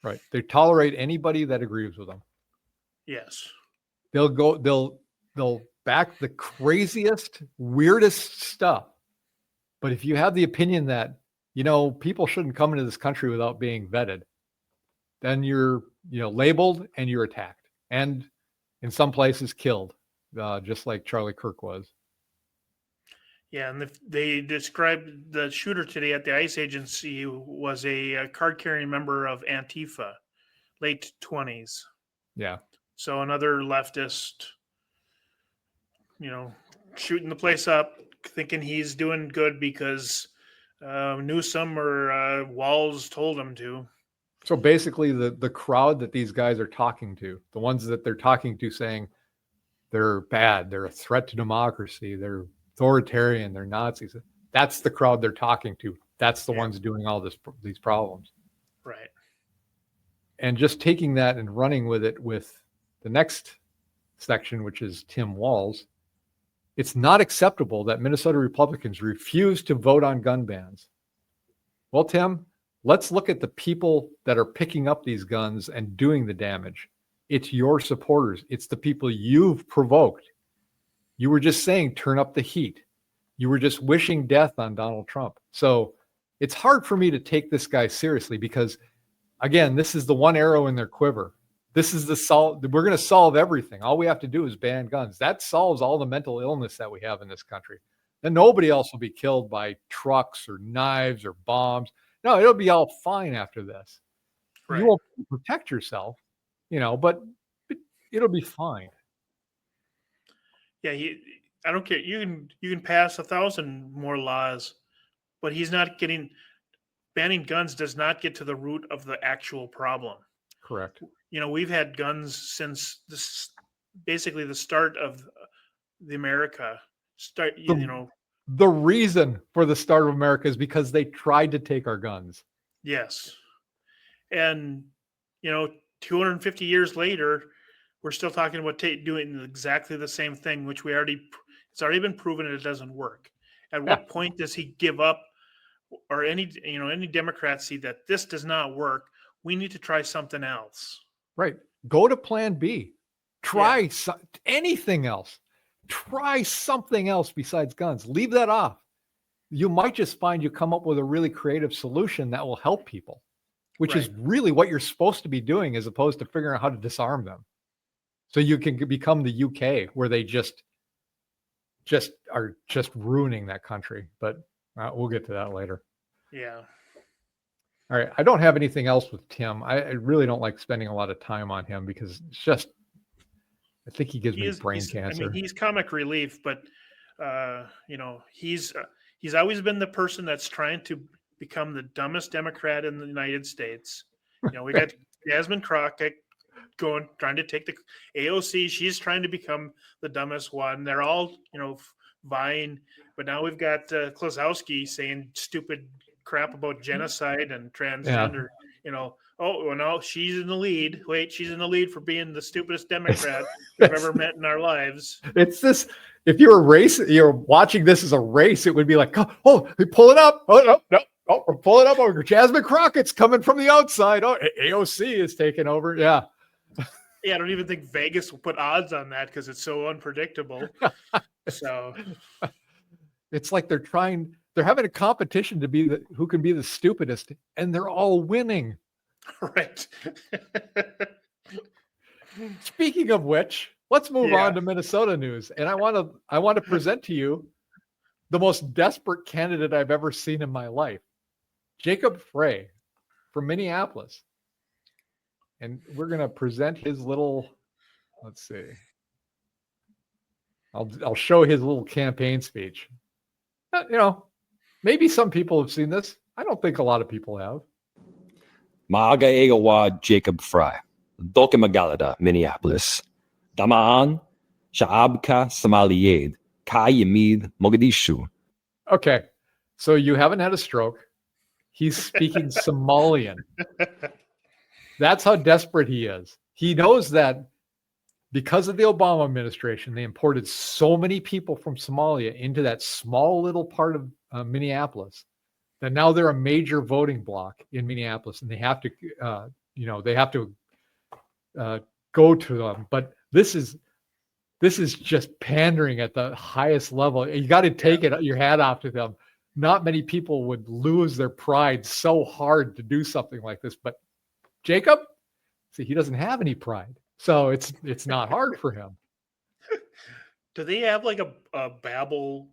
Right. They tolerate anybody that agrees with them. Yes. They'll back the craziest, weirdest stuff. But if you have the opinion that, people shouldn't come into this country without being vetted, then you're, labeled and you're attacked. And in some places killed, just like Charlie Kirk was. Yeah, and they described the shooter today at the ICE agency was a card-carrying member of Antifa, late 20s. Yeah. So another leftist, shooting the place up, thinking he's doing good because Newsom or Walz told him to. So basically the crowd that these guys are talking to, the ones that they're talking to saying they're bad, they're a threat to democracy, they're authoritarian, they're Nazis. That's the crowd they're talking to. That's the ones doing all these problems. Right. And just taking that and running with it with the next section, which is Tim Walz. It's not acceptable that Minnesota Republicans refuse to vote on gun bans. Well, Tim, let's look at the people that are picking up these guns and doing the damage. It's your supporters. It's the people you've provoked. You were just saying, turn up the heat. You were just wishing death on Donald Trump. So it's hard for me to take this guy seriously because, again, this is the one arrow in their quiver. This is the solve. We're going to solve everything. All we have to do is ban guns. That solves all the mental illness that we have in this country. then nobody else will be killed by trucks or knives or bombs. No, it'll be all fine after this. Right. You won't protect yourself, but it'll be fine. Yeah, I don't care. You can pass 1,000 more laws, but he's not getting. Banning guns does not get to the root of the actual problem. Correct. We've had guns since basically the start of the America. The reason for the start of America is because they tried to take our guns. Yes, and 250 years later, we're still talking about doing exactly the same thing, which it's already been proven that it doesn't work. At what point does he give up, or any Democrats see that this does not work? We need to try something else. Right. Go to plan B. Try anything else. Try something else besides guns. Leave that off. You might just find you come up with a really creative solution that will help people, which is really what you're supposed to be doing, as opposed to figuring out how to disarm them. So you can become the UK, where they just are ruining that country. But we'll get to that later. Yeah. All right. I don't have anything else with Tim. I really don't like spending a lot of time on him because it's just, I think he gives me brain cancer. He's comic relief, but he's always been the person that's trying to become the dumbest Democrat in the United States. We got Jasmine Crockett trying to take the AOC. She's trying to become the dumbest one. They're all, vying. But now we've got Kozlowski saying stupid crap about genocide and transgender. Oh, well, no, she's in the lead. Wait, she's in the lead for being the stupidest Democrat we've ever met in our lives. It's this. If you're watching this as a race, it would be like, oh, we pull it up. Oh, no. Oh, we're pulling up over. Jasmine Crockett's coming from the outside. Oh, AOC is taking over. Yeah. Yeah, I don't even think Vegas will put odds on that because it's so unpredictable. So it's like they're having a competition to be who can be the stupidest, and they're all winning. Right. Speaking of which, let's move on to Minnesota news. And I want to present to you the most desperate candidate I've ever seen in my life. Jacob Frey from Minneapolis. And we're going to present his little, let's see. I'll show his little campaign speech. Maybe some people have seen this. I don't think a lot of people have. Maaga Egawa Jacob Frey, Doke Magalada, Minneapolis. Damaan, Shaabka Somaliyed, Ka Yamid, Mogadishu. Okay, so you haven't had a stroke. He's speaking Somalian. That's how desperate he is. He knows that because of the Obama administration, they imported so many people from Somalia into that small little part of Minneapolis that now they're a major voting bloc in Minneapolis, and they have to, go to them. But this is just pandering at the highest level. You got to take your hat off to them. Not many people would lose their pride so hard to do something like this, but Jacob, see, he doesn't have any pride, so it's not hard for him. Do they have like a Babbel,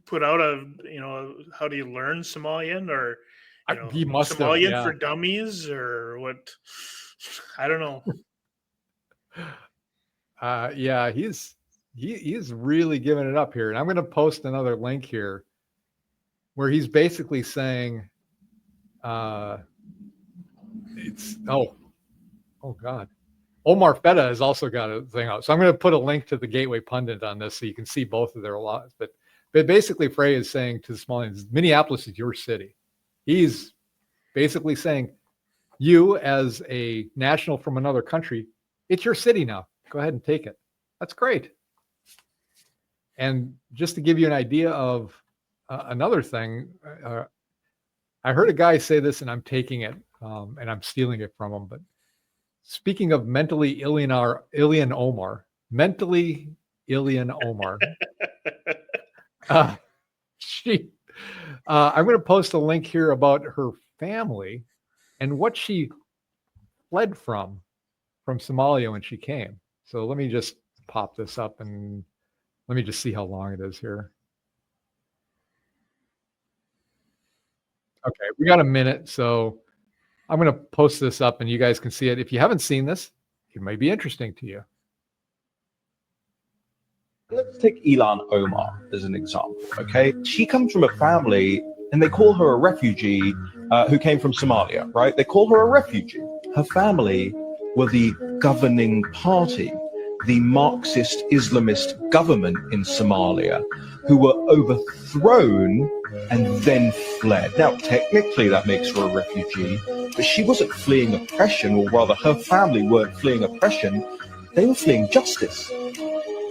put out how do you learn Somalian, or he must Somalian for dummies, or what? I don't know. He's really giving it up here, and I'm going to post another link here where he's basically saying, God, Omar Feta has also got a thing out. So I'm going to put a link to the Gateway Pundit on this so you can see both of their laws. But basically, Frey is saying to the Somalians, Minneapolis is your city. He's basically saying, you as a national from another country, it's your city now. Go ahead and take it. That's great. And just to give you an idea of another thing, I heard a guy say this, and I'm taking it and I'm stealing it from him. But speaking of mentally Ilyan Omar, I'm going to post a link here about her family and what she fled from Somalia when she came. So let me just pop this up and let me just see how long it is here. Okay, we got a minute, so I'm going to post this up and you guys can see it. If you haven't seen this, it may be interesting to you. Let's take Ilan Omar as an example, okay? She comes from a family, and they call her a refugee who came from Somalia, right? They call her a refugee. Her family were the governing party, the Marxist Islamist government in Somalia, who were overthrown and then fled. Now, technically, that makes her a refugee, but she wasn't fleeing oppression, or rather, her family weren't fleeing oppression. They were fleeing justice.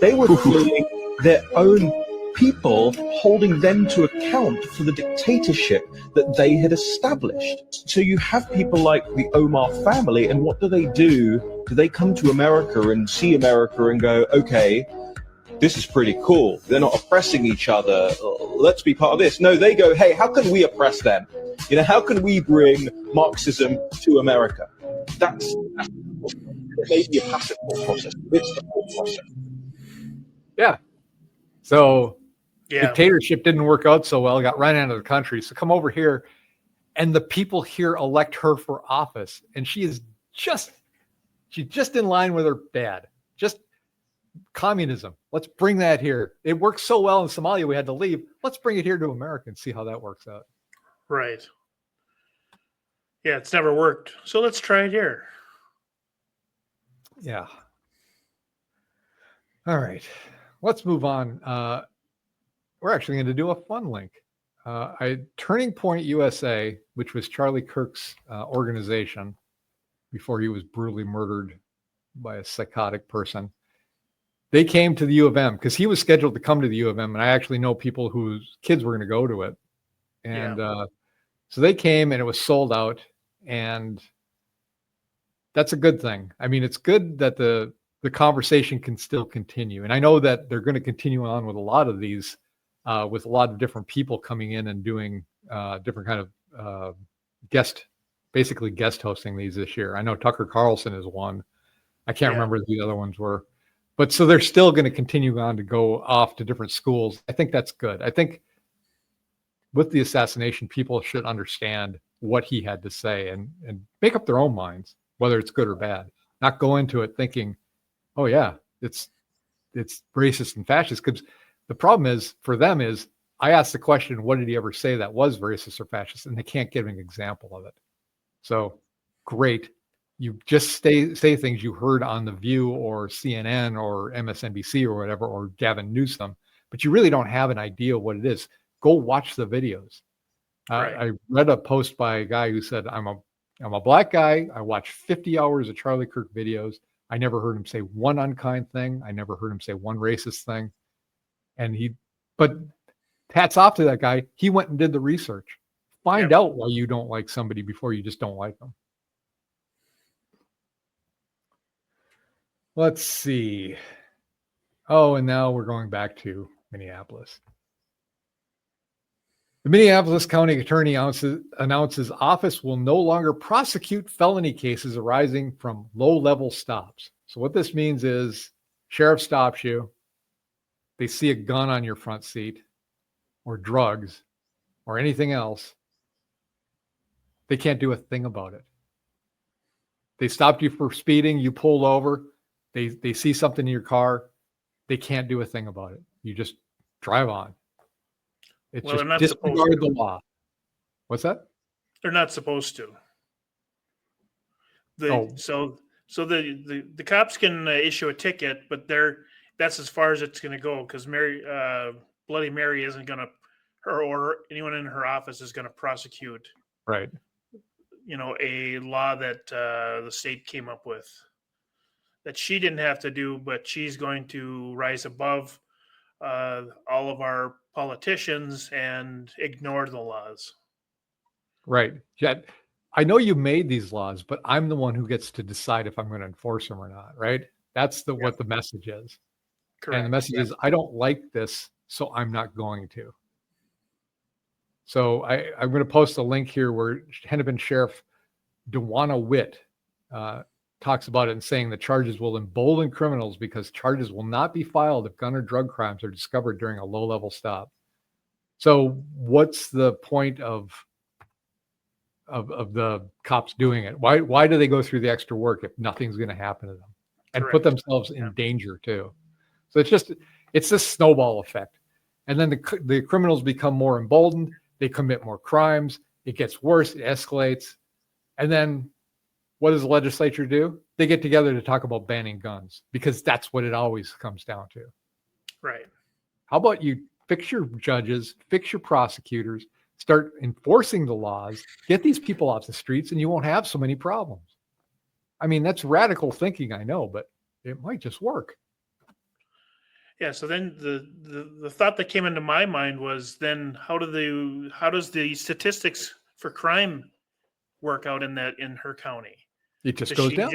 They were fleeing their own people, holding them to account for the dictatorship that they had established. So you have people like the Omar family, and what do? Do they come to America and see America and go, okay, this is pretty cool. They're not oppressing each other. Let's be part of this. No, they go, hey, how can we oppress them? How can we bring Marxism to America? That's maybe a passive thought process. It's the thought process. Yeah. So dictatorship didn't work out so well, got run out of the country. So come over here, and the people here elect her for office. And she's just in line with her dad. Just communism. Let's bring that here. It worked so well in Somalia, we had to leave. Let's bring it here to America and see how that works out. Right. Yeah, it's never worked. So let's try it here. Yeah. All right. Let's move on. We're actually going to do a fun link. Turning Point USA, which was Charlie Kirk's organization before he was brutally murdered by a psychotic person. They came to the U of M because he was scheduled to come to the U of M, and I actually know people whose kids were going to go to it. And so they came, and it was sold out, and that's a good thing. I mean, it's good that the conversation can still continue. And I know that they're going to continue on with a lot of these, with a lot of different people coming in and doing different kind of guest hosting these this year. I know Tucker Carlson is one. I can't remember who the other ones were. But so they're still going to continue on to go off to different schools. I think that's good. I think with the assassination, people should understand what he had to say and make up their own minds, whether it's good or bad. Not go into it thinking, oh yeah, it's racist and fascist. Because the problem is for them is I asked the question, what did he ever say that was racist or fascist? And they can't give an example of it. So great. You just say things you heard on The View or CNN or MSNBC or whatever, or Gavin Newsom, but you really don't have an idea what it is. Go watch the videos. Right. I read a post by a guy who said, I'm a black guy. I watched 50 hours of Charlie Kirk videos. I never heard him say one unkind thing. I never heard him say one racist thing. But hats off to that guy. He went and did the research. Find out why you don't like somebody before you just don't like them. Let's see. Oh, and now we're going back to Minneapolis. The Minneapolis County Attorney announces office will no longer prosecute felony cases arising from low-level stops. So what this means is sheriff stops you, they see a gun on your front seat or drugs or anything else, they can't do a thing about it. They stopped you for speeding, you pulled over, they see something in your car, they can't do a thing about it. You just drive on. It's just disregard the law. What's that? They're not supposed to. So the cops can issue a ticket, but that's as far as it's going to go because Bloody Mary isn't going to, her or anyone in her office is going to prosecute. Right. A law that the state came up with that she didn't have to do, but she's going to rise above all of our politicians and ignore the laws. Right. Yeah. I know you made these laws, but I'm the one who gets to decide if I'm going to enforce them or not. Right. That's what the message is. Correct. And the message is, I don't like this, so I'm not going to. So I'm going to post a link here where Hennepin Sheriff Dewana Witt talks about it and saying the charges will embolden criminals because charges will not be filed if gun or drug crimes are discovered during a low-level stop. So what's the point of the cops doing it? Why do they go through the extra work if nothing's going to happen to them and put Correct. themselves in danger too? So it's this snowball effect. And then the criminals become more emboldened. They commit more crimes. It gets worse. It escalates. And then what does the legislature do? They get together to talk about banning guns because that's what it always comes down to. Right. How about you fix your judges, fix your prosecutors, start enforcing the laws, get these people off the streets, and you won't have so many problems. I mean, that's radical thinking, I know, but it might just work. Yeah. So then the thought that came into my mind was then how does the statistics for crime work out in her county? It just Does goes she down.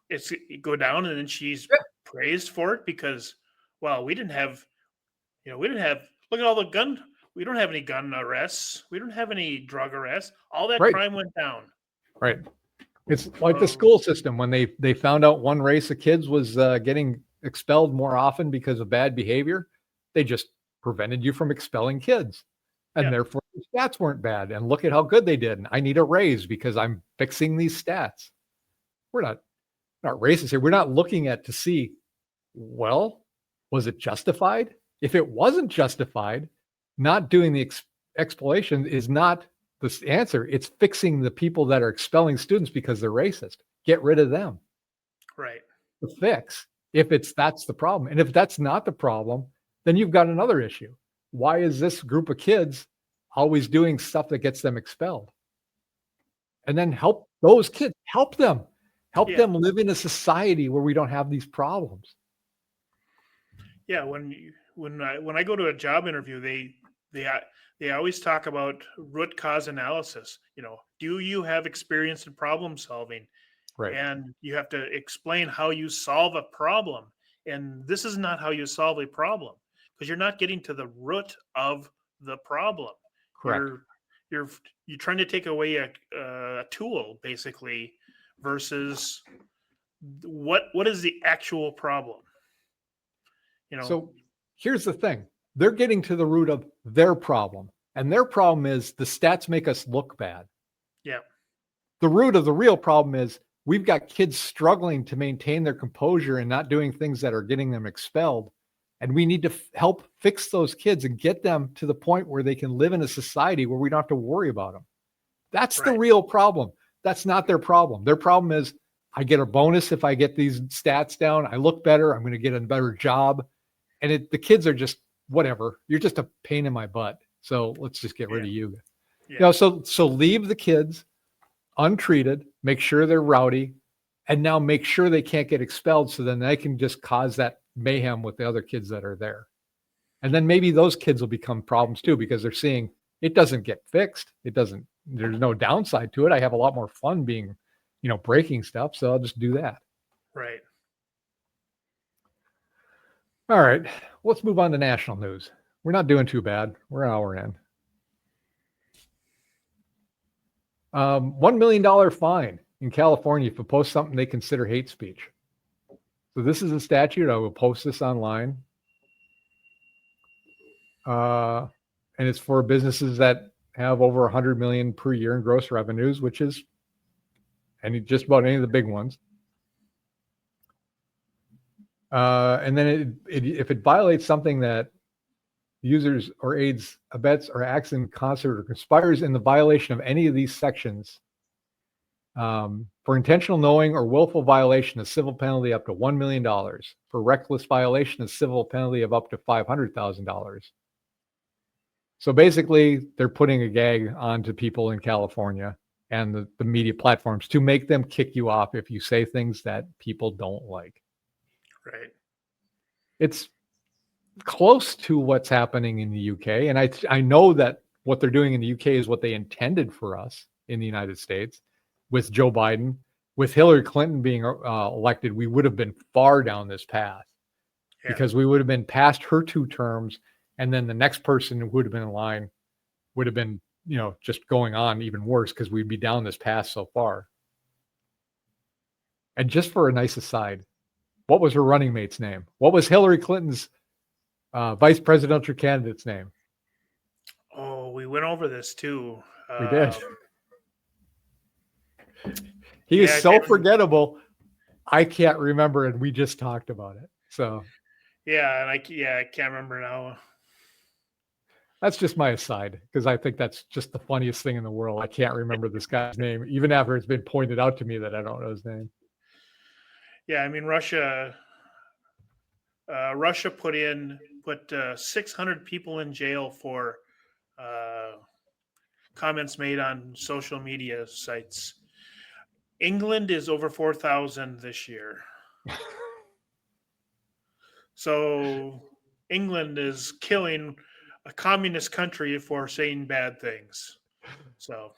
It go down and then she's praised for it because, well, we didn't have look at all the gun. We don't have any gun arrests. We don't have any drug arrests. All that Right. crime went down. Right. It's like the school system when they found out one race of kids was getting expelled more often because of bad behavior. They just prevented you from expelling kids. And therefore the stats weren't bad. And look at how good they did. And I need a raise because I'm fixing these stats. We're not racist here. We're not looking at to see, well, was it justified? If it wasn't justified, not doing the explanation is not the answer. It's fixing the people that are expelling students because they're racist. Get rid of them. Right. The fix, if that's the problem. And if that's not the problem, then you've got another issue. Why is this group of kids always doing stuff that gets them expelled? And then help those kids, help them them live in a society where we don't have these problems. Yeah. When I go to a job interview, they always talk about root cause analysis. Do you have experience in problem solving? Right. And you have to explain how you solve a problem. And this is not how you solve a problem because you're not getting to the root of the problem. Correct. You're trying to take away a tool basically versus what is the actual problem? So here's the thing. They're getting to the root of their problem. And their problem is the stats make us look bad. Yeah. The root of the real problem is we've got kids struggling to maintain their composure and not doing things that are getting them expelled. And we need to help fix those kids and get them to the point where they can live in a society where we don't have to worry about them. That's the real problem. That's not their problem. Their problem is I get a bonus if I get these stats down. I look better. I'm going to get a better job. And the kids are just whatever. You're just a pain in my butt. So let's just get rid of you. Yeah. So leave the kids untreated, make sure they're rowdy, and now make sure they can't get expelled. So then they can just cause that mayhem with the other kids that are there. And then maybe those kids will become problems too, because they're seeing it doesn't get fixed. There's no downside to it. I have a lot more fun being, breaking stuff. So I'll just do that. Right. All right. Let's move on to national news. We're not doing too bad. We're an hour in. $1 million fine in California if you post something they consider hate speech. So this is a statute. I will post this online. And it's for businesses that have over 100 million per year in gross revenues, which is just about any of the big ones. And then if it violates something that users or aids, abets, or acts in concert or conspires in the violation of any of these sections, for intentional knowing or willful violation, a civil penalty up to $1 million. For reckless violation, a civil penalty of up to $500,000. So basically, they're putting a gag onto people in California and the media platforms to make them kick you off if you say things that people don't like. Right. It's close to what's happening in the UK. And I know that what they're doing in the UK is what they intended for us in the United States with Joe Biden. With Hillary Clinton being elected, we would have been far down this path because we would have been past her 2 terms. And then the next person who would have been in line would have been, just going on even worse because we'd be down this path so far. And just for a nice aside, what was her running mate's name? What was Hillary Clinton's vice presidential candidate's name? Oh, we went over this too. We did. He is yeah, I so can't- forgettable. I can't remember, and we just talked about it. So Yeah, and I can't remember now. that's just my aside, because I think that's just the funniest thing in the world. I can't remember this guy's name, even after it's been pointed out to me that I don't know his name. Yeah, I mean Russia put 600 people in jail for comments made on social media sites. England is over 4,000 this year. So England is killing a communist country for saying bad things. So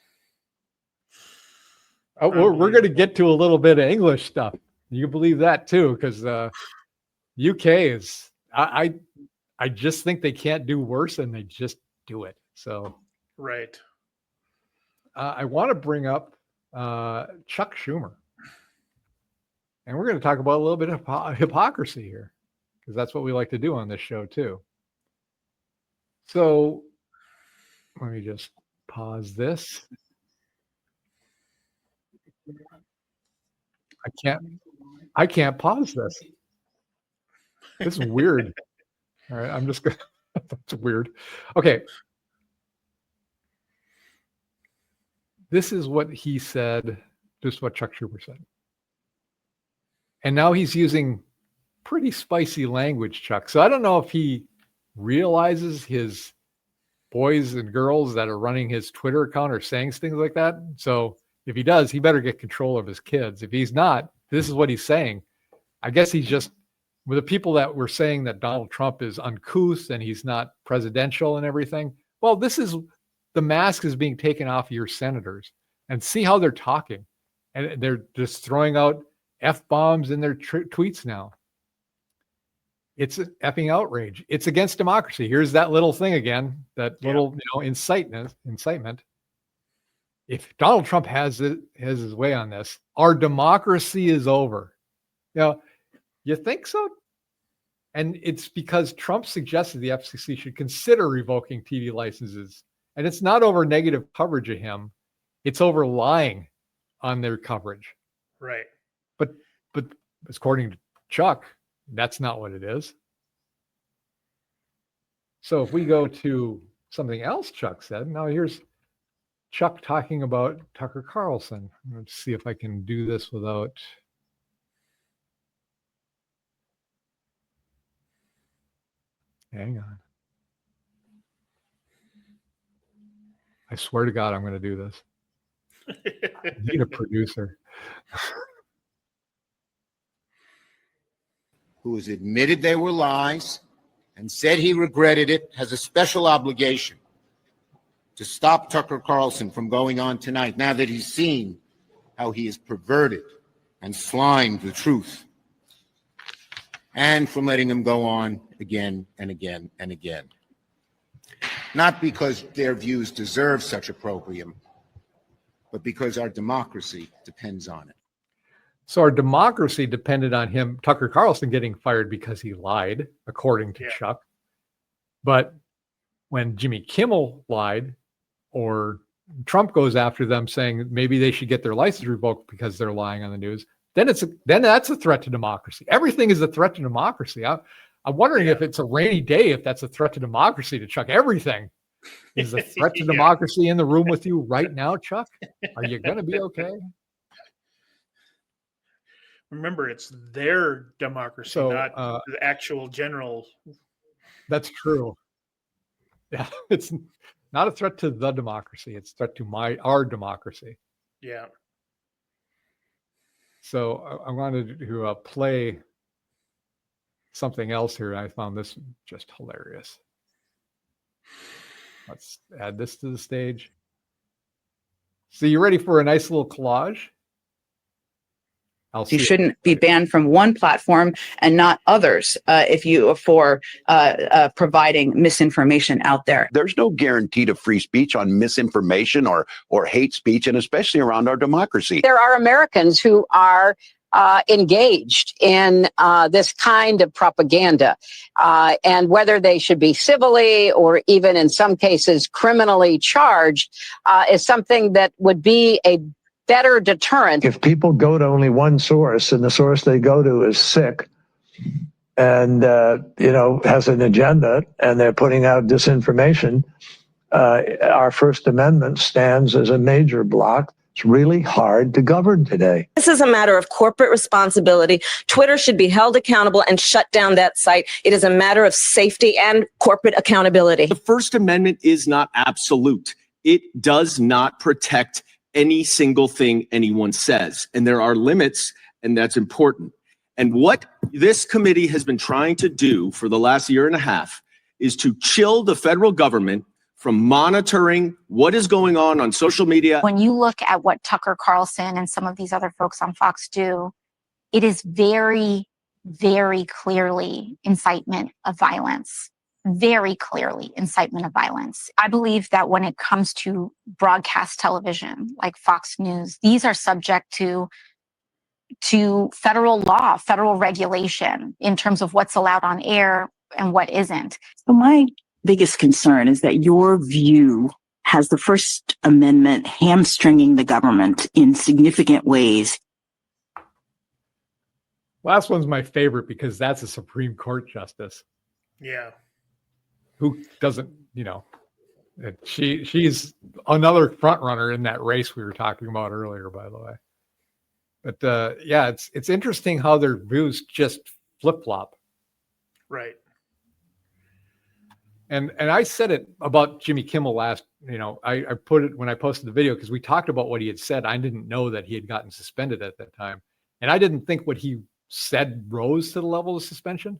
We're going to get to a little bit of English stuff. You can believe that too, because UK is. I just think they can't do worse, and they just do it. So right. I want to bring up Chuck Schumer, and we're going to talk about a little bit of hypocrisy here, because that's what we like to do on this show too. So let me just pause this. I can't pause this. This is weird. All right, I'm just gonna. That's weird. Okay. This is what he said, just what Chuck Schumer said. And now he's using pretty spicy language, Chuck. So I don't know if he realizes his boys and girls that are running his Twitter account are saying things like that. So if he does, he better get control of his kids. If he's not, this is what he's saying. I guess he's just, with the people that were saying that Donald Trump is uncouth and he's not presidential and everything. Well, this is, the mask is being taken off of your senators, and see how they're talking. And they're just throwing out F-bombs in their tweets now. It's an effing outrage. It's against democracy. Here's that little thing again, that little, incitement. If Donald Trump has his way on this, our democracy is over. You think so? And it's because Trump suggested the FCC should consider revoking TV licenses. And it's not over negative coverage of him. It's over lying on their coverage. Right. But according to Chuck, that's not what it is. So if we go to something else Chuck said, now here's Chuck talking about Tucker Carlson. Let's see if I can do this without. Hang on. I swear to God, I'm going to do this. I need a producer. Who has admitted they were lies and said he regretted it, has a special obligation to stop Tucker Carlson from going on tonight, now that he's seen how he has perverted and slimed the truth, and from letting him go on again and again and again. Not because their views deserve such opprobrium, but because our democracy depends on it. So our democracy depended on him, Tucker Carlson, getting fired because he lied, according to Chuck. But when Jimmy Kimmel lied, or Trump goes after them saying maybe they should get their license revoked because they're lying on the news, then that's a threat to democracy. Everything is a threat to democracy. I'm wondering if it's a rainy day, if that's a threat to democracy to Chuck. Everything is a threat to democracy in the room with you right now, Chuck. Are you going to be okay? Remember, it's their democracy, not the actual general. That's true. Yeah, it's not a threat to the democracy. It's a threat to our democracy. Yeah. So I wanted to play something else here. I found this just hilarious. Let's add this to the stage. So you ready for a nice little collage? You shouldn't be banned from one platform and not others for providing misinformation out there. There's no guarantee to free speech on misinformation or hate speech, and especially around our democracy. There are Americans who are engaged in this kind of propaganda, and whether they should be civilly or even in some cases criminally charged is something that would be a better deterrent. If people go to only one source and the source they go to is sick and, has an agenda and they're putting out disinformation, our First Amendment stands as a major block. It's really hard to govern today. This is a matter of corporate responsibility. Twitter should be held accountable and shut down that site. It is a matter of safety and corporate accountability. The First Amendment is not absolute. It does not protect any single thing anyone says. And there are limits, and that's important. And what this committee has been trying to do for the last year and a half is to chill the federal government from monitoring what is going on social media. When you look at what Tucker Carlson and some of these other folks on Fox do, it is very, very clearly incitement of violence. Very clearly incitement of violence. I believe that when it comes to broadcast television, like Fox News, these are subject to federal law, federal regulation in terms of what's allowed on air and what isn't. So my biggest concern is that your view has the First Amendment hamstringing the government in significant ways. Last one's my favorite because that's a Supreme Court justice. Yeah. Who doesn't, she's another front runner in that race we were talking about earlier, by the way. But it's interesting how their views just flip-flop. Right. And I said it about Jimmy Kimmel last, I put it when I posted the video because we talked about what he had said. I didn't know that he had gotten suspended at that time. And I didn't think what he said rose to the level of suspension.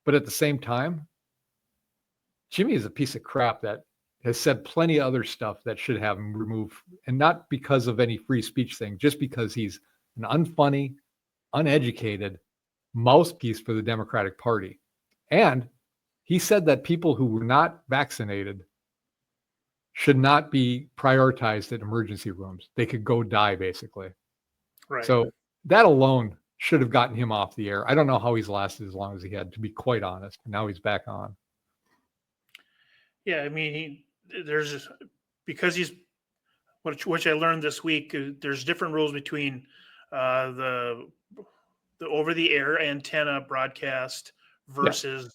But at the same time, Jimmy is a piece of crap that has said plenty of other stuff that should have him removed. And not because of any free speech thing, just because he's an unfunny, uneducated mouthpiece for the Democratic Party. And he said that people who were not vaccinated should not be prioritized at emergency rooms. They could go die, basically. Right. So that alone should have gotten him off the air. I don't know how he's lasted as long as he had, to be quite honest. Now he's back on. Yeah, I mean, because he's, which I learned this week, there's different rules between the over-the-air antenna broadcast versus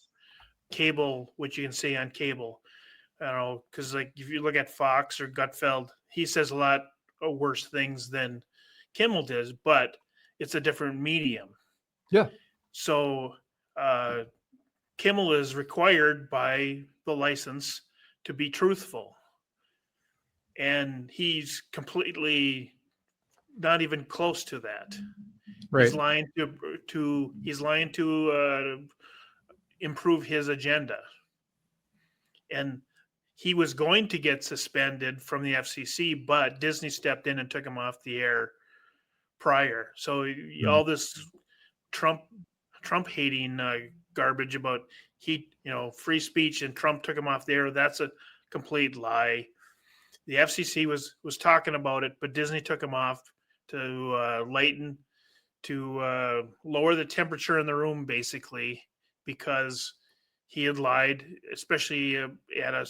cable, which you can say on cable. I don't know, because like if you look at Fox or Gutfeld, he says a lot of worse things than Kimmel does, but it's a different medium. Yeah. So Kimmel is required by the license to be truthful, and he's completely not even close to that. Right. He's lying to improve his agenda, and he was going to get suspended from the FCC, but Disney stepped in and took him off the air prior. So all this Trump hating garbage about free speech and Trump took him off the air, that's a complete lie. The FCC was talking about it, but Disney took him off to lighten, to lower the temperature in the room, basically, because he had lied, especially at a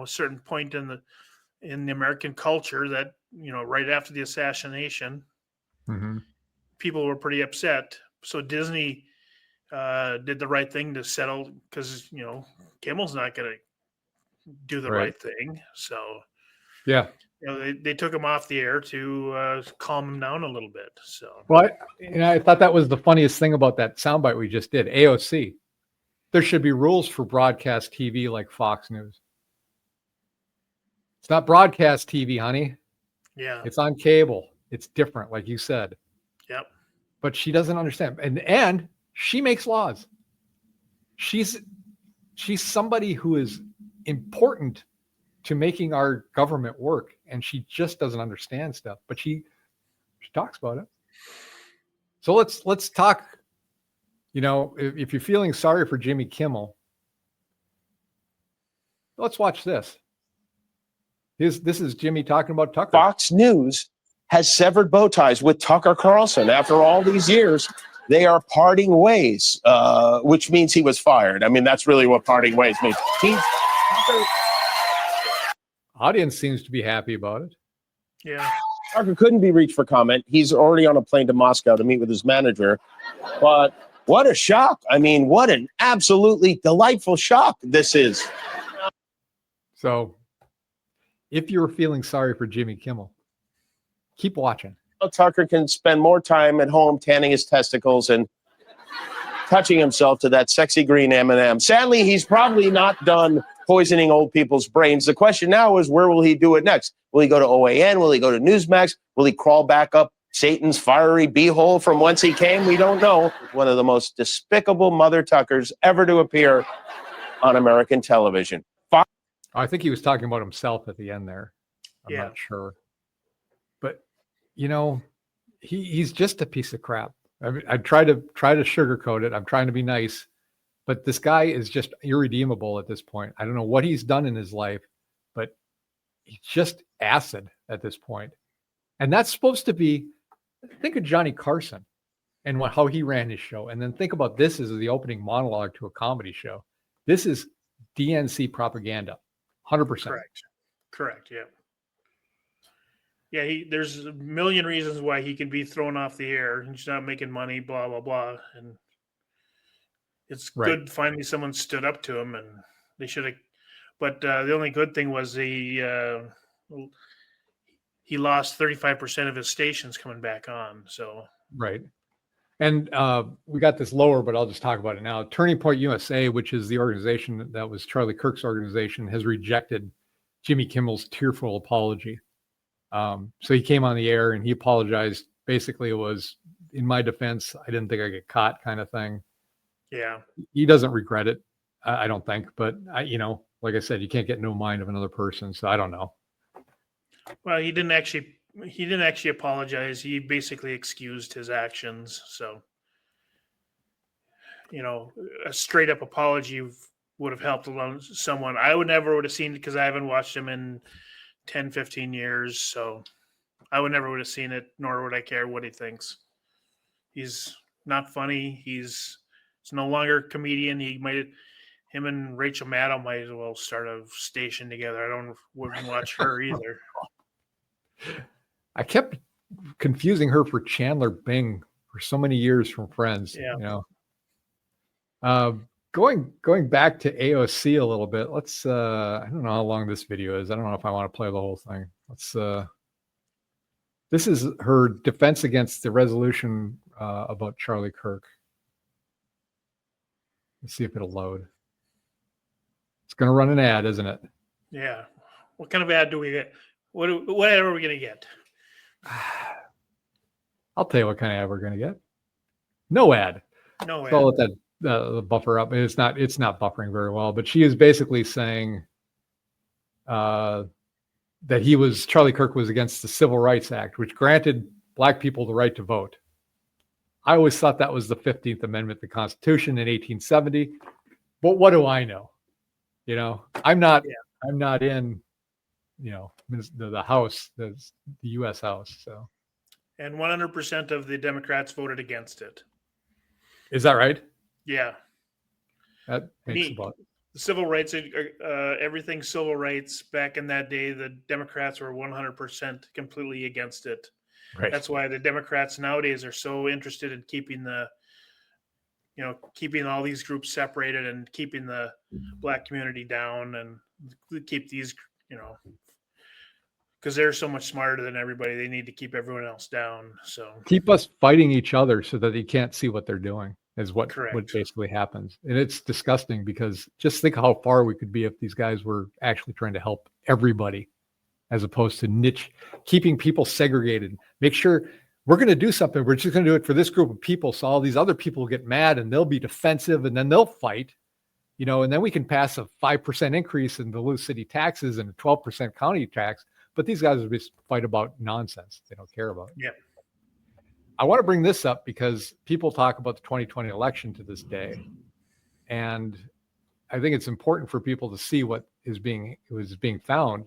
certain point in the American culture that right after the assassination, people were pretty upset. So Disney did the right thing to settle, because Kimmel's not going to do the right thing. So yeah, they took him off the air to calm him down a little bit. So well, I thought that was the funniest thing about that soundbite we just did. AOC. There should be rules for broadcast TV like Fox News. It's not broadcast TV, honey. Yeah. It's on cable. It's different, like you said. Yep. But she doesn't understand. And she makes laws. She's somebody who is important to making our government work, and she just doesn't understand stuff. But she talks about it. So let's talk. If you're feeling sorry for Jimmy Kimmel, let's watch this. This is Jimmy talking about Tucker. Fox News has severed bow ties with Tucker Carlson. After all these years, they are parting ways, which means he was fired. I mean, that's really what parting ways means. Audience seems to be happy about it. Yeah. Tucker couldn't be reached for comment. He's already on a plane to Moscow to meet with his manager. But what a shock. I mean, what an absolutely delightful shock this is. So if you're feeling sorry for Jimmy Kimmel, keep watching. Tucker can spend more time at home tanning his testicles and touching himself to that sexy green M&M. Sadly, he's probably not done poisoning old people's brains. The question now is, where will he do it next? Will he go to OAN? Will he go to Newsmax? Will he crawl back up Satan's fiery beehole from whence he came? We don't know. One of the most despicable mother Tuckers ever to appear on American television. I think he was talking about himself at the end there. I'm not sure. But, you know, he's just a piece of crap. I mean, I try to sugarcoat it. I'm trying to be nice. But this guy is just irredeemable at this point. I don't know what he's done in his life, but he's just acid at this point. And that's supposed to be, think of Johnny Carson and how he ran his show. And then think about this as the opening monologue to a comedy show. This is DNC propaganda, 100%. Correct. Yeah. Yeah. There's a million reasons why he could be thrown off the air. He's not making money, blah, blah, blah. And it's good finally someone stood up to him, and they should have. But the only good thing was he lost 35% of his stations coming back on. So right. And we got this lower, but I'll just talk about it now. Turning Point USA, which is the organization that was Charlie Kirk's organization, has rejected Jimmy Kimmel's tearful apology. So he came on the air and he apologized. Basically, it was, in my defense, I didn't think I get caught kind of thing. Yeah. He doesn't regret it, I don't think. But, like I said, you can't get into the mind of another person. So I don't know. Well, he didn't actually apologize. He basically excused his actions. So, a straight up apology would have helped someone. I would have seen it because I haven't watched him in 10, 15 years. So I would never would have seen it, nor would I care what he thinks. He's not funny. He's no longer a comedian. Him and Rachel Maddow might as well start a station together. I wouldn't watch her either. I kept confusing her for Chandler Bing for so many years from Friends. Yeah. Going back to AOC a little bit. Let's. I don't know how long this video is. I don't know if I want to play the whole thing. Let's. This is her defense against the resolution about Charlie Kirk. Let's see if it'll load. It's going to run an ad, isn't it? Yeah. What kind of ad do we get? What ad are we going to get? I'll tell you what kind of ad we're going to get. No ad. No ad. So I'll let that buffer up. It's not buffering very well, but she is basically saying that Charlie Kirk was against the Civil Rights Act, which granted Black people the right to vote. I always thought that was the 15th Amendment to the Constitution in 1870, but what do I know? I'm not in, the House, the U.S. House. So, and 100% of the Democrats voted against it. Is that right? Yeah. That makes about the civil rights, everything civil rights back in that day. The Democrats were 100% completely against it. Right. That's why the Democrats nowadays are so interested in keeping keeping all these groups separated and keeping the Black community down, and keep these, because they're so much smarter than everybody. They need to keep everyone else down. So keep us fighting each other so that you can't see what they're doing is what basically happens. And it's disgusting because just think how far we could be if these guys were actually trying to help everybody, as opposed to keeping people segregated. Make sure we're going to do something. We're just going to do it for this group of people. So all these other people will get mad and they'll be defensive and then they'll fight, and then we can pass a 5% increase in Duluth city taxes and a 12% county tax. But these guys will just fight about nonsense they don't care about. Yeah. I want to bring this up because people talk about the 2020 election to this day. And I think it's important for people to see what was being found.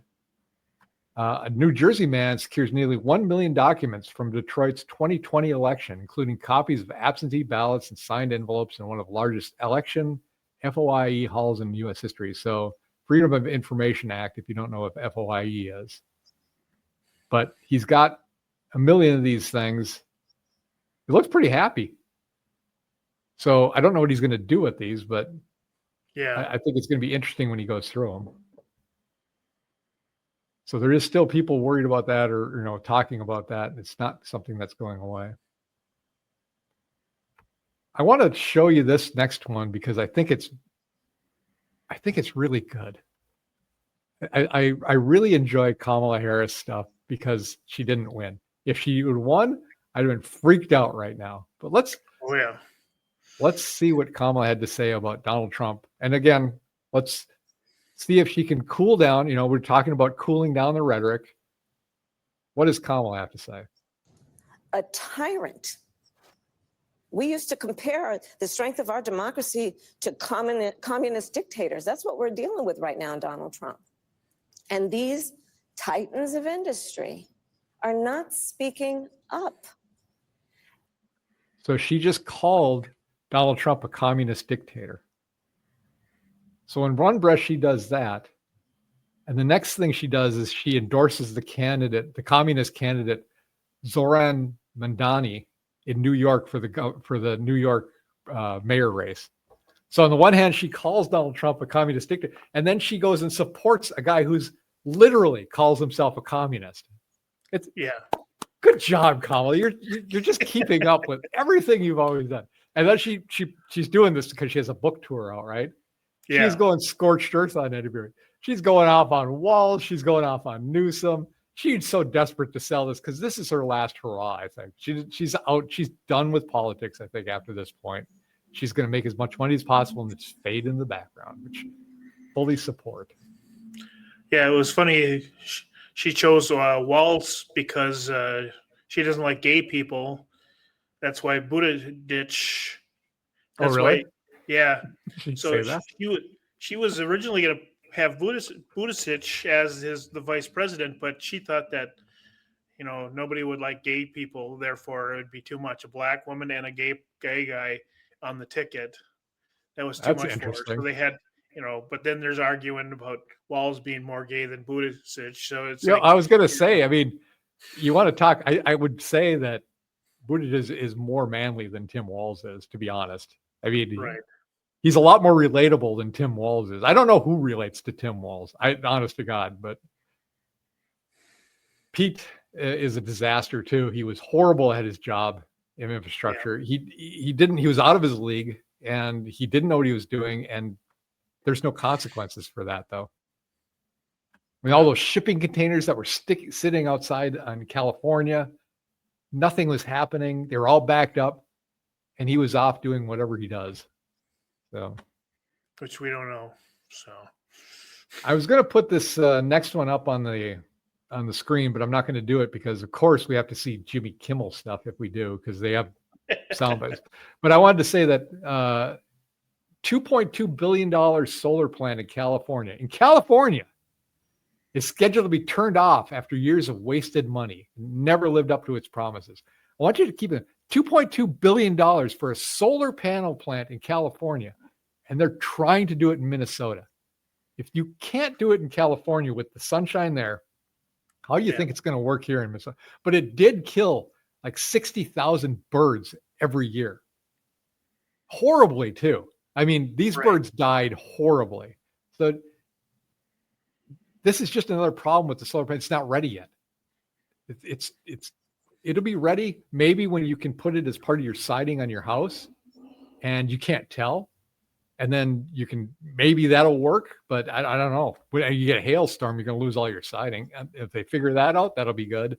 A New Jersey man secures nearly 1 million documents from Detroit's 2020 election, including copies of absentee ballots and signed envelopes in one of the largest election FOIE halls in U.S. history. So, Freedom of Information Act, if you don't know what FOIE is. But he's got 1 million of these things. He looks pretty happy. So, I don't know what he's going to do with these, but Yeah. I think it's going to be interesting when he goes through them. So there is still people worried about that, or talking about that. It's not something that's going away. I want to show you this next one because I think it's really good. I really enjoy Kamala Harris stuff because she didn't win. If she would have won, I'd have been freaked out right now. But let's see what Kamala had to say about Donald Trump. And again, let's see if she can cool down. We're talking about cooling down the rhetoric. What does Kamala have to say? A tyrant. We used to compare the strength of our democracy to communist dictators. That's what we're dealing with right now, Donald Trump. And these titans of industry are not speaking up. So she just called Donald Trump a communist dictator. So in one breath, she does that. And the next thing she does is she endorses the communist candidate, Zoran Mandani in New York for the New York mayor race. So on the one hand, she calls Donald Trump a communist dictator, and then she goes and supports a guy who's literally calls himself a communist. Good job, Kamala. You're just keeping up with everything you've always done. And then she's doing this because she has a book tour out, right? Yeah. She's going scorched earth on anybody. She's going off on Walz. She's going off on Newsom. She's so desperate to sell this because this is her last hurrah, I think. She's out. She's done with politics, I think, after this point. She's going to make as much money as possible and just fade in the background, which fully support. Yeah, it was funny. She chose Walz because she doesn't like gay people. That's why Buttigieg. Oh, really? Yeah. She'd So say that. she was originally going to have Buttigieg as the vice president, but she thought that nobody would like gay people, therefore it would be too much. A black woman and a gay guy on the ticket. That was too That's much for her. interesting. So they had, but then there's arguing about Walz being more gay than Buttigieg. So it's I was going to say, I mean, you want to talk, I would say that Buttigieg is more manly than Tim Walz is, to be honest. I mean, right. He's a lot more relatable than Tim Walz is. I don't know who relates to Tim Walz, honest to God, but Pete is a disaster too. He was horrible at his job in infrastructure. Yeah. He was out of his league and he didn't know what he was doing. And there's no consequences for that though. I mean, all those shipping containers that were sitting outside in California, nothing was happening. They were all backed up and he was off doing whatever he does. So, which we don't know. So I was going to put this next one up on the screen, but I'm not going to do it because, of course, we have to see Jimmy Kimmel stuff if we do because they have sound bites. But I wanted to say that $2.2 billion solar plant in California is scheduled to be turned off after years of wasted money. Never lived up to its promises. I want you to keep it $2.2 billion for a solar panel plant in California. And they're trying to do it in Minnesota. If you can't do it in California with the sunshine there, how do you think it's going to work here in Minnesota? But it did kill like 60,000 birds every year. Horribly, too. I mean, these birds died horribly. So this is just another problem with the solar panel. It's not ready yet. It'll be ready maybe when you can put it as part of your siding on your house and you can't tell. And then maybe that'll work, but I don't know. When you get a hailstorm, you're going to lose all your siding. If they figure that out, that'll be good.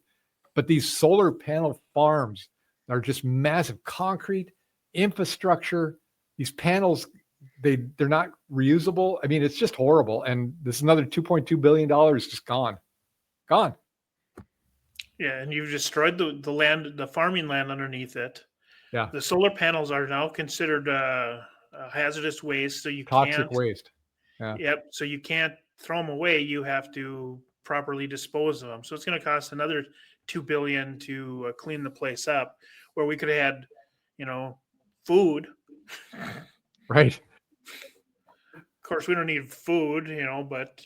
But these solar panel farms are just massive concrete infrastructure. These panels, they're not reusable. I mean, it's just horrible. And this another $2.2 billion is just gone. Gone. Yeah, and you've destroyed the land, the farming land underneath it. Yeah. The solar panels are now considered hazardous waste, so you toxic can't waste. Yeah. Yep. So you can't throw them away. You have to properly dispose of them. So it's going to cost another $2 billion to clean the place up, where we could have had, food. Right. Of course, we don't need food, but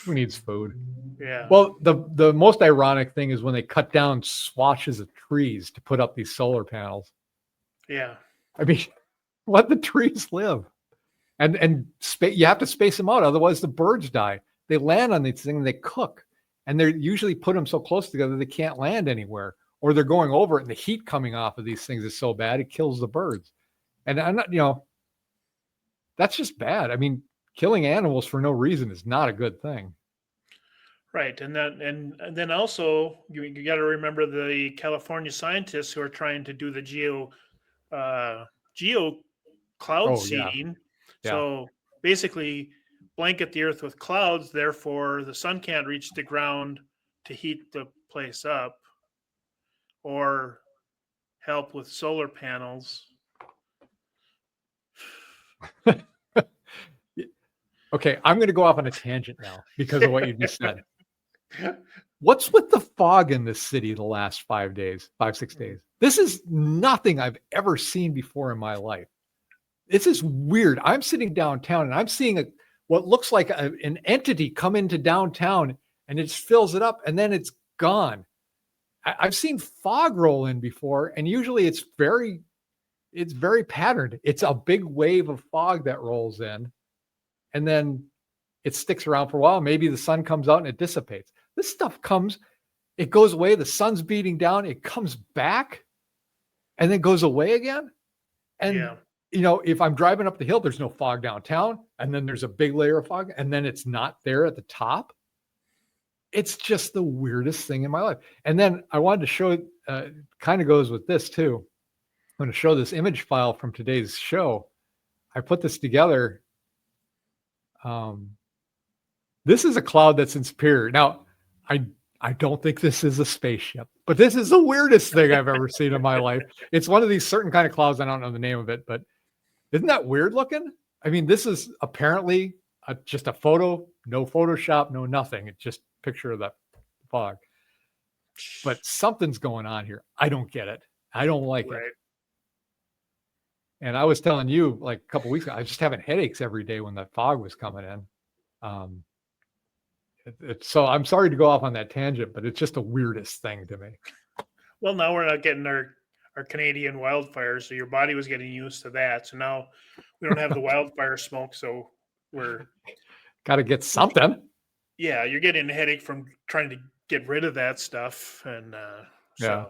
Who needs food? yeah. Well, the most ironic thing is when they cut down swatches of trees to put up these solar panels. Yeah. I mean, let the trees live, and you have to space them out, otherwise the birds die. They land on these things and they cook, and they're usually put them so close together they can't land anywhere, or they're going over it, and the heat coming off of these things is so bad it kills the birds. And I'm not, that's just bad. I mean, killing animals for no reason is not a good thing. Right, and then also you got to remember the California scientists who are trying to do the geo cloud seeding. Yeah. So basically, blanket the earth with clouds. Therefore, the sun can't reach the ground to heat the place up, or help with solar panels. Okay, I'm going to go off on a tangent now because of what you just said. What's with the fog in this city the last 5 days, 6 days? This is nothing I've ever seen before in my life. This is weird. I'm sitting downtown and I'm seeing what looks like an entity come into downtown, and it just fills it up and then it's gone. I've seen fog roll in before, and usually it's very patterned. It's a big wave of fog that rolls in, and then it sticks around for a while. Maybe the sun comes out and it dissipates. This stuff comes, it goes away. The sun's beating down. It comes back and then goes away again. And, if I'm driving up the hill, there's no fog downtown. And then there's a big layer of fog, and then it's not there at the top. It's just the weirdest thing in my life. And then I wanted to show, kind of goes with this too. I'm going to show this image file from today's show. I put this together. This is a cloud that's in Superior. Now, I don't think this is a spaceship, but this is the weirdest thing I've ever seen in my life. It's one of these certain kind of clouds. I don't know the name of it, but isn't that weird looking? I mean, this is apparently just a photo, no Photoshop, no nothing. It's just a picture of that fog. But something's going on here. I don't get it. I don't like it. And I was telling you like a couple weeks ago, I was just having headaches every day when that fog was coming in. So I'm sorry to go off on that tangent, but it's just the weirdest thing to me. Well, now we're not getting our Canadian wildfires, so your body was getting used to that. So now we don't have the wildfire smoke, so we're got to get something. Yeah, you're getting a headache from trying to get rid of that stuff, and yeah.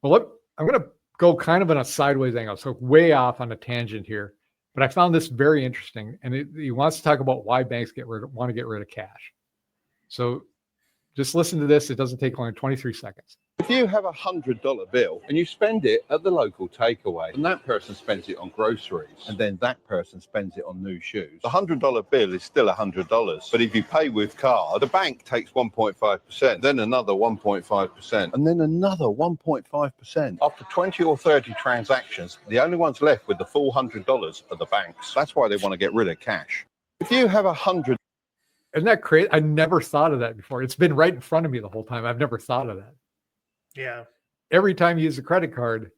Well, I'm going to go kind of in a sideways angle, so way off on a tangent here. But I found this very interesting, and he wants to talk about why banks want to get rid of cash. So just listen to this. It doesn't take only 23 seconds. If you have $100 bill and you spend it at the local takeaway, and that person spends it on groceries, and then that person spends it on new shoes, the $100 bill is still $100. But if you pay with card, the bank takes 1.5%, then another 1.5%, and then another 1.5%. After 20 or 30 transactions, the only ones left with the full $100 are the banks. That's why they want to get rid of cash. If you have $100. Isn't that crazy? I never thought of that before. It's been right in front of me the whole time. I've never thought of that. Yeah. Every time you use a credit card,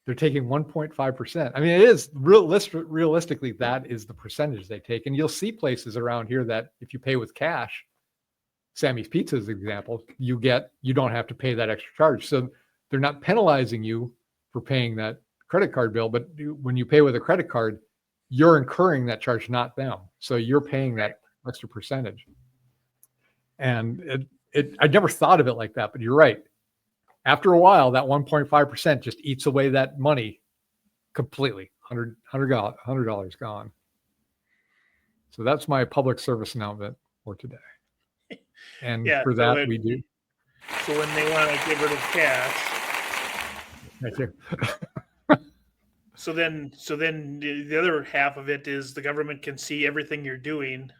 they're taking 1.5%. I mean, it is realistically, that is the percentage they take. And you'll see places around here that if you pay with cash, Sammy's Pizza is an example, you don't have to pay that extra charge. So they're not penalizing you for paying that credit card bill. But when you pay with a credit card, you're incurring that charge, not them. So you're paying that extra percentage. And I never thought of it like that, but you're right. After a while, that 1.5% just eats away that money completely. $100 gone. So that's my public service announcement for today. And for that, we do. So when they want to get rid of cash. Thank you. So then the other half of it is the government can see everything you're doing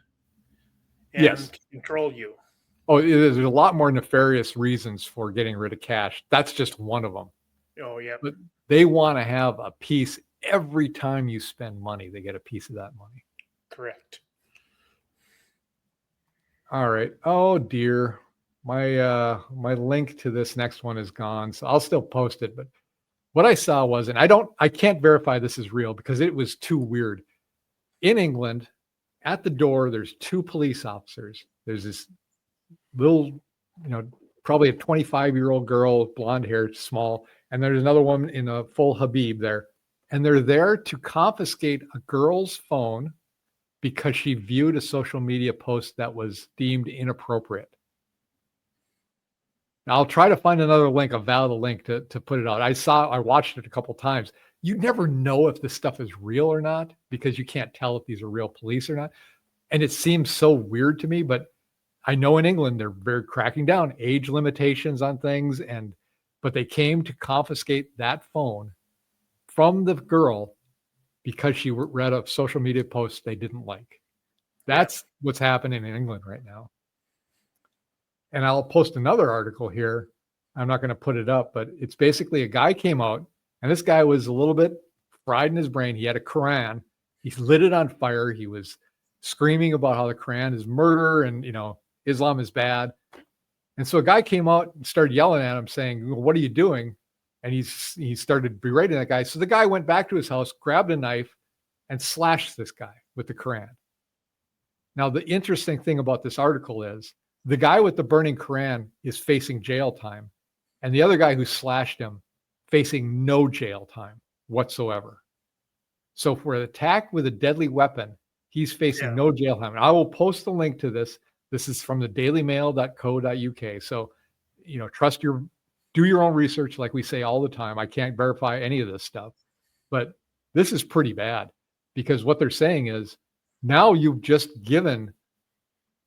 and control you. Oh, there's a lot more nefarious reasons for getting rid of cash. That's just one of them. Oh, yeah. But they want to have a piece every time you spend money. They get a piece of that money. Correct. All right. Oh dear. My link to this next one is gone. So I'll still post it, but what I saw was, and I can't verify this is real because it was too weird. In England, at the door, there's two police officers. There's this little, probably a 25-year-old girl, blonde hair, small, and there's another woman in a full Habib there. And they're there to confiscate a girl's phone because she viewed a social media post that was deemed inappropriate. Now, I'll try to find another link, a valid link to put it out. I watched it a couple times. You never know if this stuff is real or not because you can't tell if these are real police or not. And it seems so weird to me, but I know in England, they're very cracking down age limitations on things. But they came to confiscate that phone from the girl because she read a social media post they didn't like. That's what's happening in England right now. And I'll post another article here. I'm not going to put it up, but it's basically a guy came out, and this guy was a little bit fried in his brain. He had a Quran. He lit it on fire. He was screaming about how the Quran is murder and, Islam is bad. And so a guy came out and started yelling at him saying, well, what are you doing? And he started berating that guy. So the guy went back to his house, grabbed a knife, and slashed this guy with the Quran. Now, the interesting thing about this article is the guy with the burning Quran is facing jail time, and the other guy who slashed him facing no jail time whatsoever. So for an attack with a deadly weapon, he's facing no jail time. And I will post the link to this. This is from the dailymail.co.uk. So, do your own research, like we say all the time. I can't verify any of this stuff, but this is pretty bad because what they're saying is now you've just given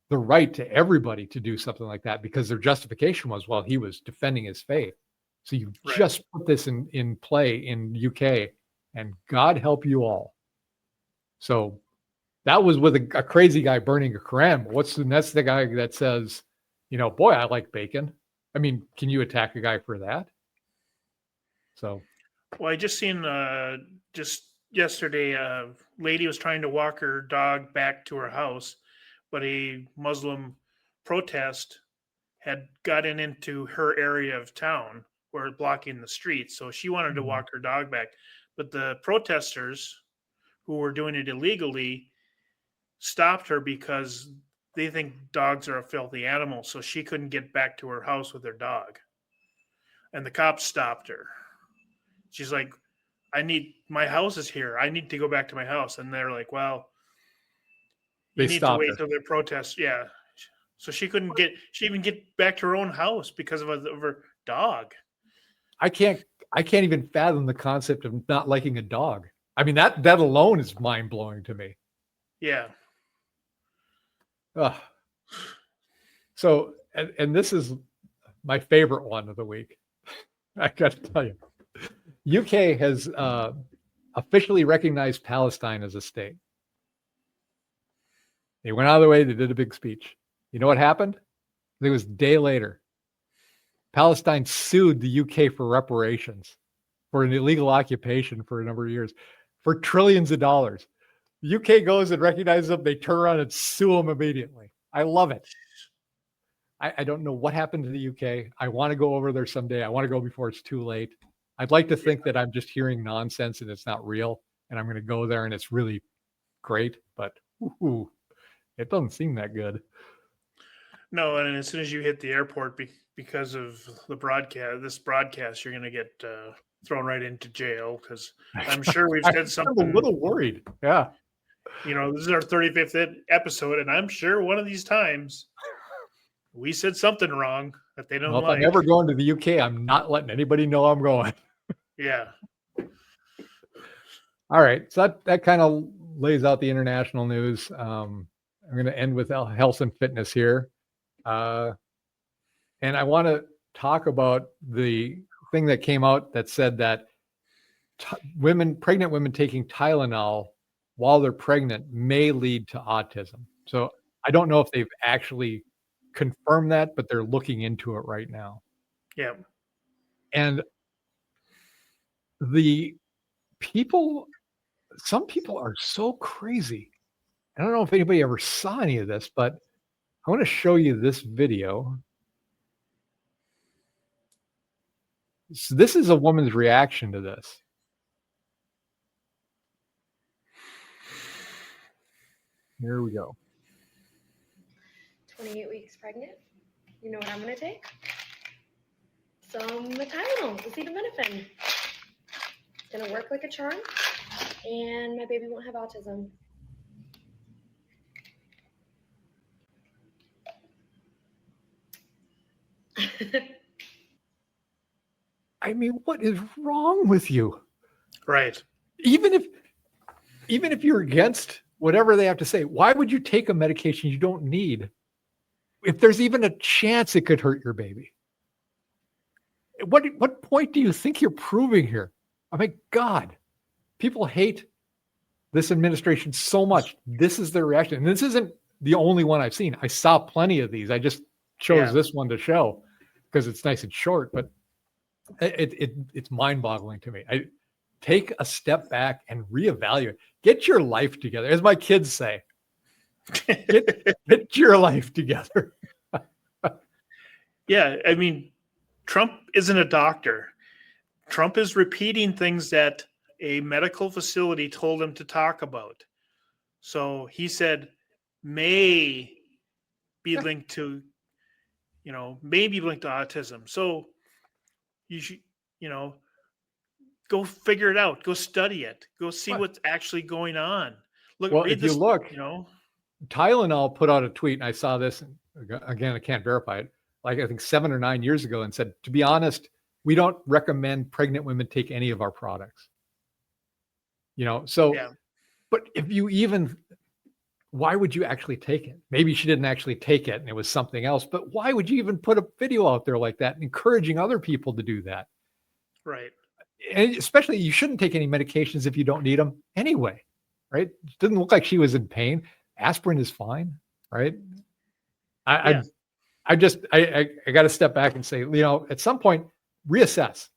the right to everybody to do something like that because their justification was, well, he was defending his faith. So you just put this in play in UK, and God help you all. So that was with a crazy guy burning a Quran. That's the guy that says, boy, I like bacon. I mean, can you attack a guy for that? So, well, I just seen just yesterday, a lady was trying to walk her dog back to her house, but a Muslim protest had gotten into her area of town where blocking the streets. So she wanted to walk her dog back, but the protesters who were doing it illegally stopped her because they think dogs are a filthy animal. So she couldn't get back to her house with her dog. And the cops stopped her. She's like, my house is here. I need to go back to my house. And they're like, well, you need to wait till their protest. Yeah. So she even get back to her own house because of her dog. I can't even fathom the concept of not liking a dog. I mean, that alone is mind blowing to me. Yeah. So, and this is my favorite one of the week. I got to tell you, UK has officially recognized Palestine as a state. They went out of their way. They did a big speech. You know what happened? It was a day later. Palestine sued the UK for reparations for an illegal occupation for a number of years for trillions of dollars. The UK goes and recognizes them. They turn around and sue them immediately. I love it. I don't know what happened to the UK. I want to go over there someday. I want to go before it's too late. I'd like to think that I'm just hearing nonsense and it's not real, and I'm going to go there and it's really great, but it doesn't seem that good. No, and as soon as you hit the airport, because of the broadcast, you're going to get thrown right into jail because I'm sure we've said something. I'm a little worried. Yeah. This is our 35th episode, and I'm sure one of these times we said something wrong that they don't like. If I'm ever going to the UK, I'm not letting anybody know I'm going. Yeah. All right. So that kind of lays out the international news. I'm going to end with health and fitness here. And I want to talk about the thing that came out that said that pregnant women taking Tylenol while they're pregnant may lead to autism. So I don't know if they've actually confirmed that, but they're looking into it right now. Yeah. And some people are so crazy. I don't know if anybody ever saw any of this, but I want to show you this video. So this is a woman's reaction to this. Here we go. 28 weeks pregnant. You know what I'm going to take? Some Tylenol, acetaminophen. It's going to work like a charm, and my baby won't have autism. I mean, what is wrong with you? Right. Even if you're against whatever they have to say, why would you take a medication you don't need if there's even a chance it could hurt your baby? What point do you think you're proving here? I mean, God, people hate this administration so much. This is their reaction. And this isn't the only one I've seen. I saw plenty of these. I just chose this one to show because it's nice and short, but it's mind-boggling to me. I take a step back and reevaluate. Get your life together, as my kids say. Get your life together. Yeah, I mean, Trump isn't a doctor. Trump is repeating things that a medical facility told him to talk about. So he said may be linked to, maybe linked to autism. So you should, go figure it out. Go study it. Go see what's actually going on. Read this, Tylenol put out a tweet, and I saw this, and again, I can't verify it, like I think 7 or 9 years ago, and said, to be honest, we don't recommend pregnant women take any of our products. But if you even, why would you actually take it? Maybe she didn't actually take it and it was something else, but why would you even put a video out there like that, encouraging other people to do that? Right. And especially, you shouldn't take any medications if you don't need them anyway, right? It didn't look like she was in pain. Aspirin is fine, right? I got to step back and say, at some point, reassess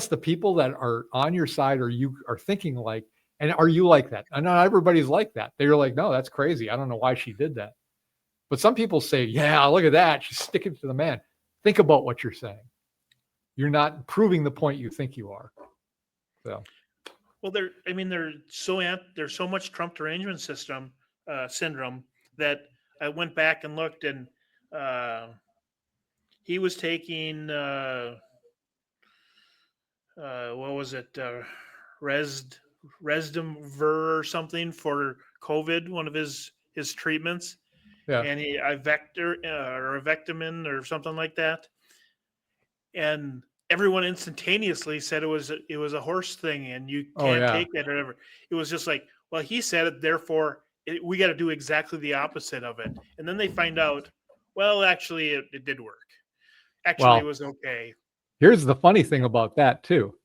the people that are on your side, or you are thinking like, and are you like that? And not everybody's like that. They're like, no, that's crazy. I don't know why she did that. But some people say, yeah, look at that. She's sticking to the man. Think about what you're saying. You're not proving the point you think you are. So, well, there's so much Trump derangement syndrome that I went back and looked, and he was taking what was it, Resdemver or something for COVID, one of his treatments. Yeah. And Ivectamin or something like that. And everyone instantaneously said it was a horse thing and you can't take it or whatever. It was just like, well, he said it, therefore we got to do exactly the opposite of it. And then they find out, well, actually it did work. Actually, it was okay. Here's the funny thing about that too.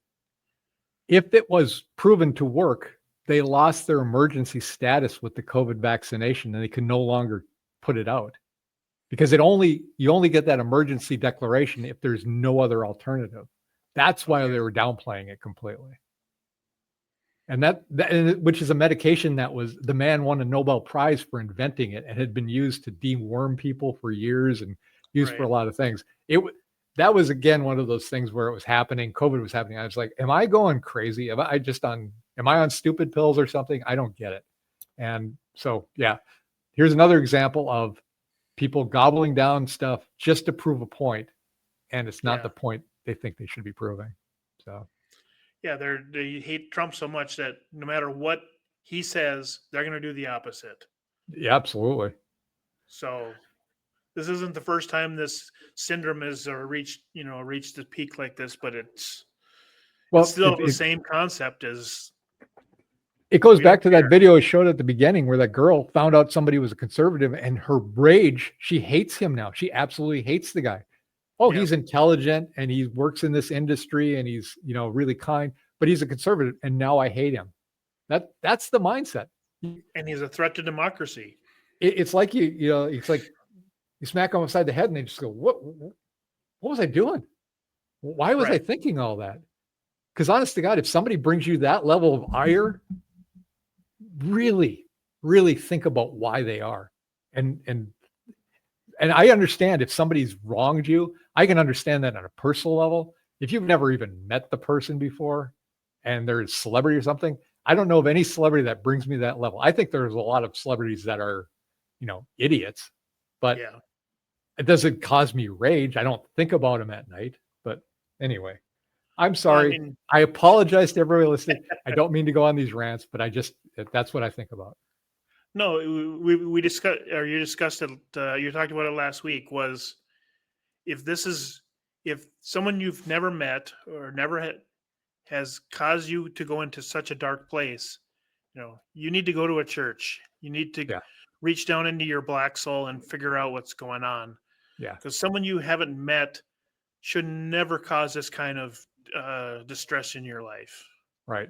If it was proven to work, they lost their emergency status with the COVID vaccination and they can no longer put it out, because you only get that emergency declaration if there's no other alternative. That's why they were downplaying it completely. And that which is a medication that was, the man won a Nobel Prize for inventing it and had been used to deworm people for years and used for a lot of things. That was, again, one of those things where it was happening. COVID was happening. I was like, am I going crazy? Am I on stupid pills or something? I don't get it. And so, yeah, here's another example of people gobbling down stuff just to prove a point. And it's not the point they think they should be proving. So, yeah, they hate Trump so much that no matter what he says, they're going to do the opposite. Yeah, absolutely. So this isn't the first time this syndrome has reached the peak like this, but it's still the same concept as. It goes back to that video I showed at the beginning where that girl found out somebody was a conservative, and her rage, she hates him now. She absolutely hates the guy. Oh, he's intelligent and he works in this industry and he's, really kind, but he's a conservative and now I hate him. That's the mindset. And he's a threat to democracy. It's like it's like you smack them upside the head and they just go, what was I doing? Why was I thinking all that? Because honest to God, if somebody brings you that level of ire, really, really think about why they are. And and I understand if somebody's wronged you, I can understand that on a personal level. If you've never even met the person before and they're a celebrity or something, I don't know of any celebrity that brings me to that level. I think there's a lot of celebrities that are, idiots, but Yeah. it doesn't cause me rage. I don't think about them at night. But anyway, I'm Well, sorry. I apologize to everybody listening. I don't mean to go on these rants, but that's what I think about. No, we discussed, or you discussed it. You talked about it last week. Was if someone you've never met or never has caused you to go into such a dark place, you need to go to a church. You need to reach down into your black soul and figure out what's going on. Yeah, because someone you haven't met should never cause this kind of distress in your life. Right.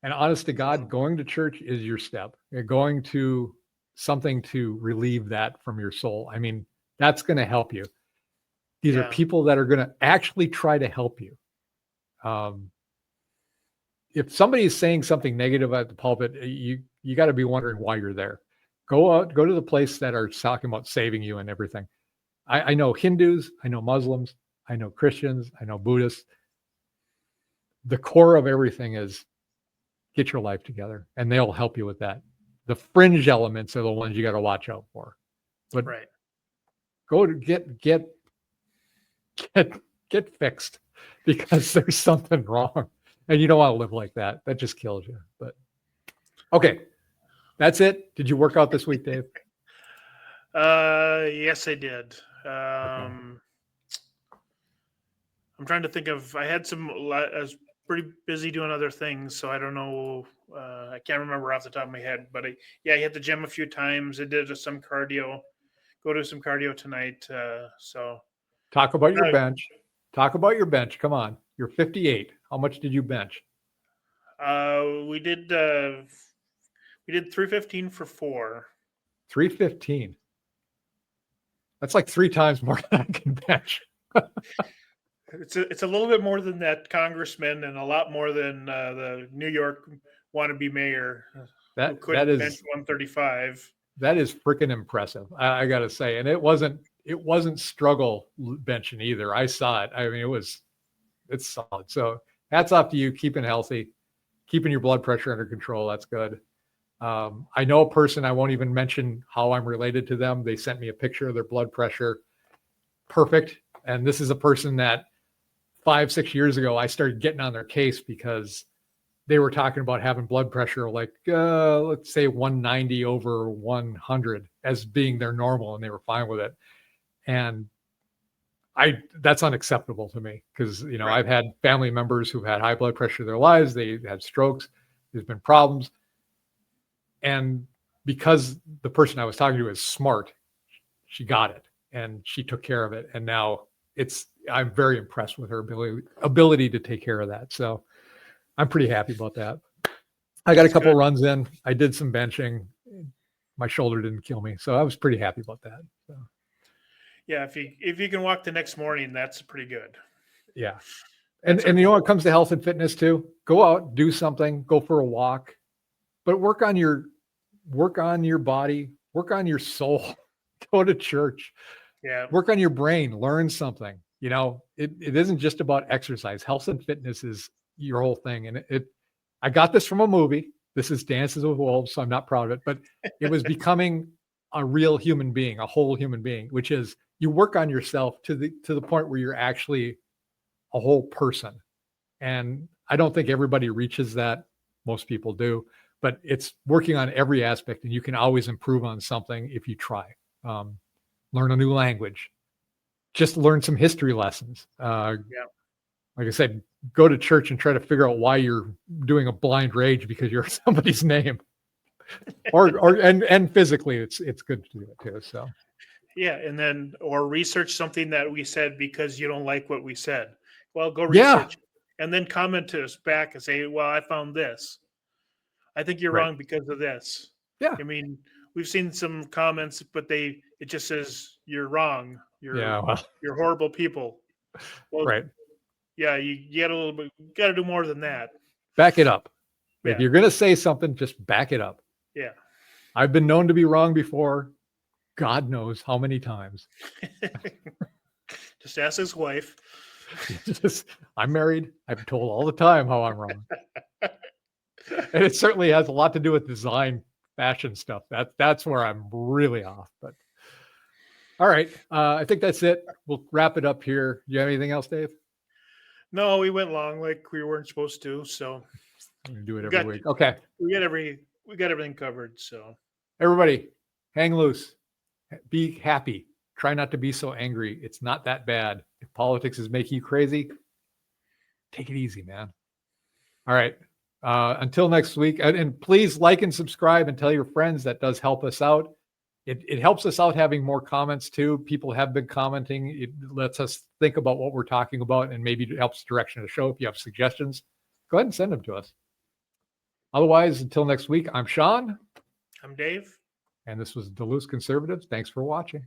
And honest to God, going to church is your step. You're going to something to relieve that from your soul. I mean, that's going to help you. These are people that are going to actually try to help you. If somebody is saying something negative at the pulpit, you got to be wondering why you're there. Go out, go to the place that are talking about saving you and everything. I know Hindus, I know Muslims, I know Christians, I know Buddhists. The core of everything is get your life together, and they'll help you with that. The fringe elements are the ones you got to watch out for. But go to get fixed, because there's something wrong, and you don't want to live like that. That just kills you. But okay, that's it. Did you work out this week, Dave? Yes, I did. I'm trying to think of. I was pretty busy doing other things, so I don't know. I can't remember off the top of my head. But I hit the gym a few times. I did some cardio. Go do some cardio tonight. So talk about your bench. Talk about your bench. Come on, you're 58. How much did you bench? We did 315 for 4. 315. That's like 3 times more than I can bench. It's a little bit more than that congressman, and a lot more than the New York wannabe mayor. That who couldn't is bench 135. That is freaking impressive. I got to say, and it wasn't struggle benching either. I saw it. I mean, it's solid. So hats off to you, keeping healthy, keeping your blood pressure under control. That's good. I know a person, I won't even mention how I'm related to them. They sent me a picture of their blood pressure. Perfect. And this is a person that 5-6 years ago, I started getting on their case because they were talking about having blood pressure like, let's say 190 over 100 as being their normal, and they were fine with it. And that's unacceptable to me because, I've had family members who've had high blood pressure in their lives. They had strokes. There's been problems. And because the person I was talking to is smart, she got it and she took care of it. And now I'm very impressed with her ability to take care of that. So I'm pretty happy about that. I got a couple runs in. I did some benching. My shoulder didn't kill me. So I was pretty happy about that. So. Yeah. If you can walk the next morning, that's pretty good. Yeah. And when it comes to health and fitness too, go out, do something, go for a walk, but work on your body, work on your soul, go to church, work on your brain, learn something. It isn't just about exercise. Health and fitness is your whole thing. And I got this from a movie. This is Dances with Wolves, so I'm not proud of it, but it was becoming a real human being, a whole human being, which is you work on yourself to the point where you're actually a whole person. And I don't think everybody reaches that. Most people do, but it's working on every aspect, and you can always improve on something if you try. Learn a new language, just learn some history lessons. Like I said, go to church and try to figure out why you're doing a blind rage because you're somebody's name, and physically it's good to do it too. So or research something that we said because you don't like what we said. Well, go research it, and then comment to us back and say, well, I found this. I think you're wrong because of this. Yeah. I mean, we've seen some comments, but it just says you're wrong. You're horrible people. Well, right. Yeah, you got to do more than that. Back it up. If you're going to say something, just back it up. Yeah. I've been known to be wrong before. God knows how many times. Just ask his wife. I'm married. I'm told all the time how I'm wrong. And it certainly has a lot to do with design, fashion stuff. That's where I'm really off. But all right, I think that's it. We'll wrap it up here. You have anything else, Dave? No, we went long like we weren't supposed to. So we do it every week. Okay. We got everything covered. So everybody, hang loose. Be happy. Try not to be so angry. It's not that bad. If politics is making you crazy, take it easy, man. All right. Until next week. And please like and subscribe and tell your friends. That does help us out. It helps us out having more comments too. People have been commenting. It lets us think about what we're talking about, and maybe it helps direction of the show. If you have suggestions, go ahead and send them to us. Otherwise, until next week, I'm Sean. I'm Dave. And this was Duluth Conservatives. Thanks for watching.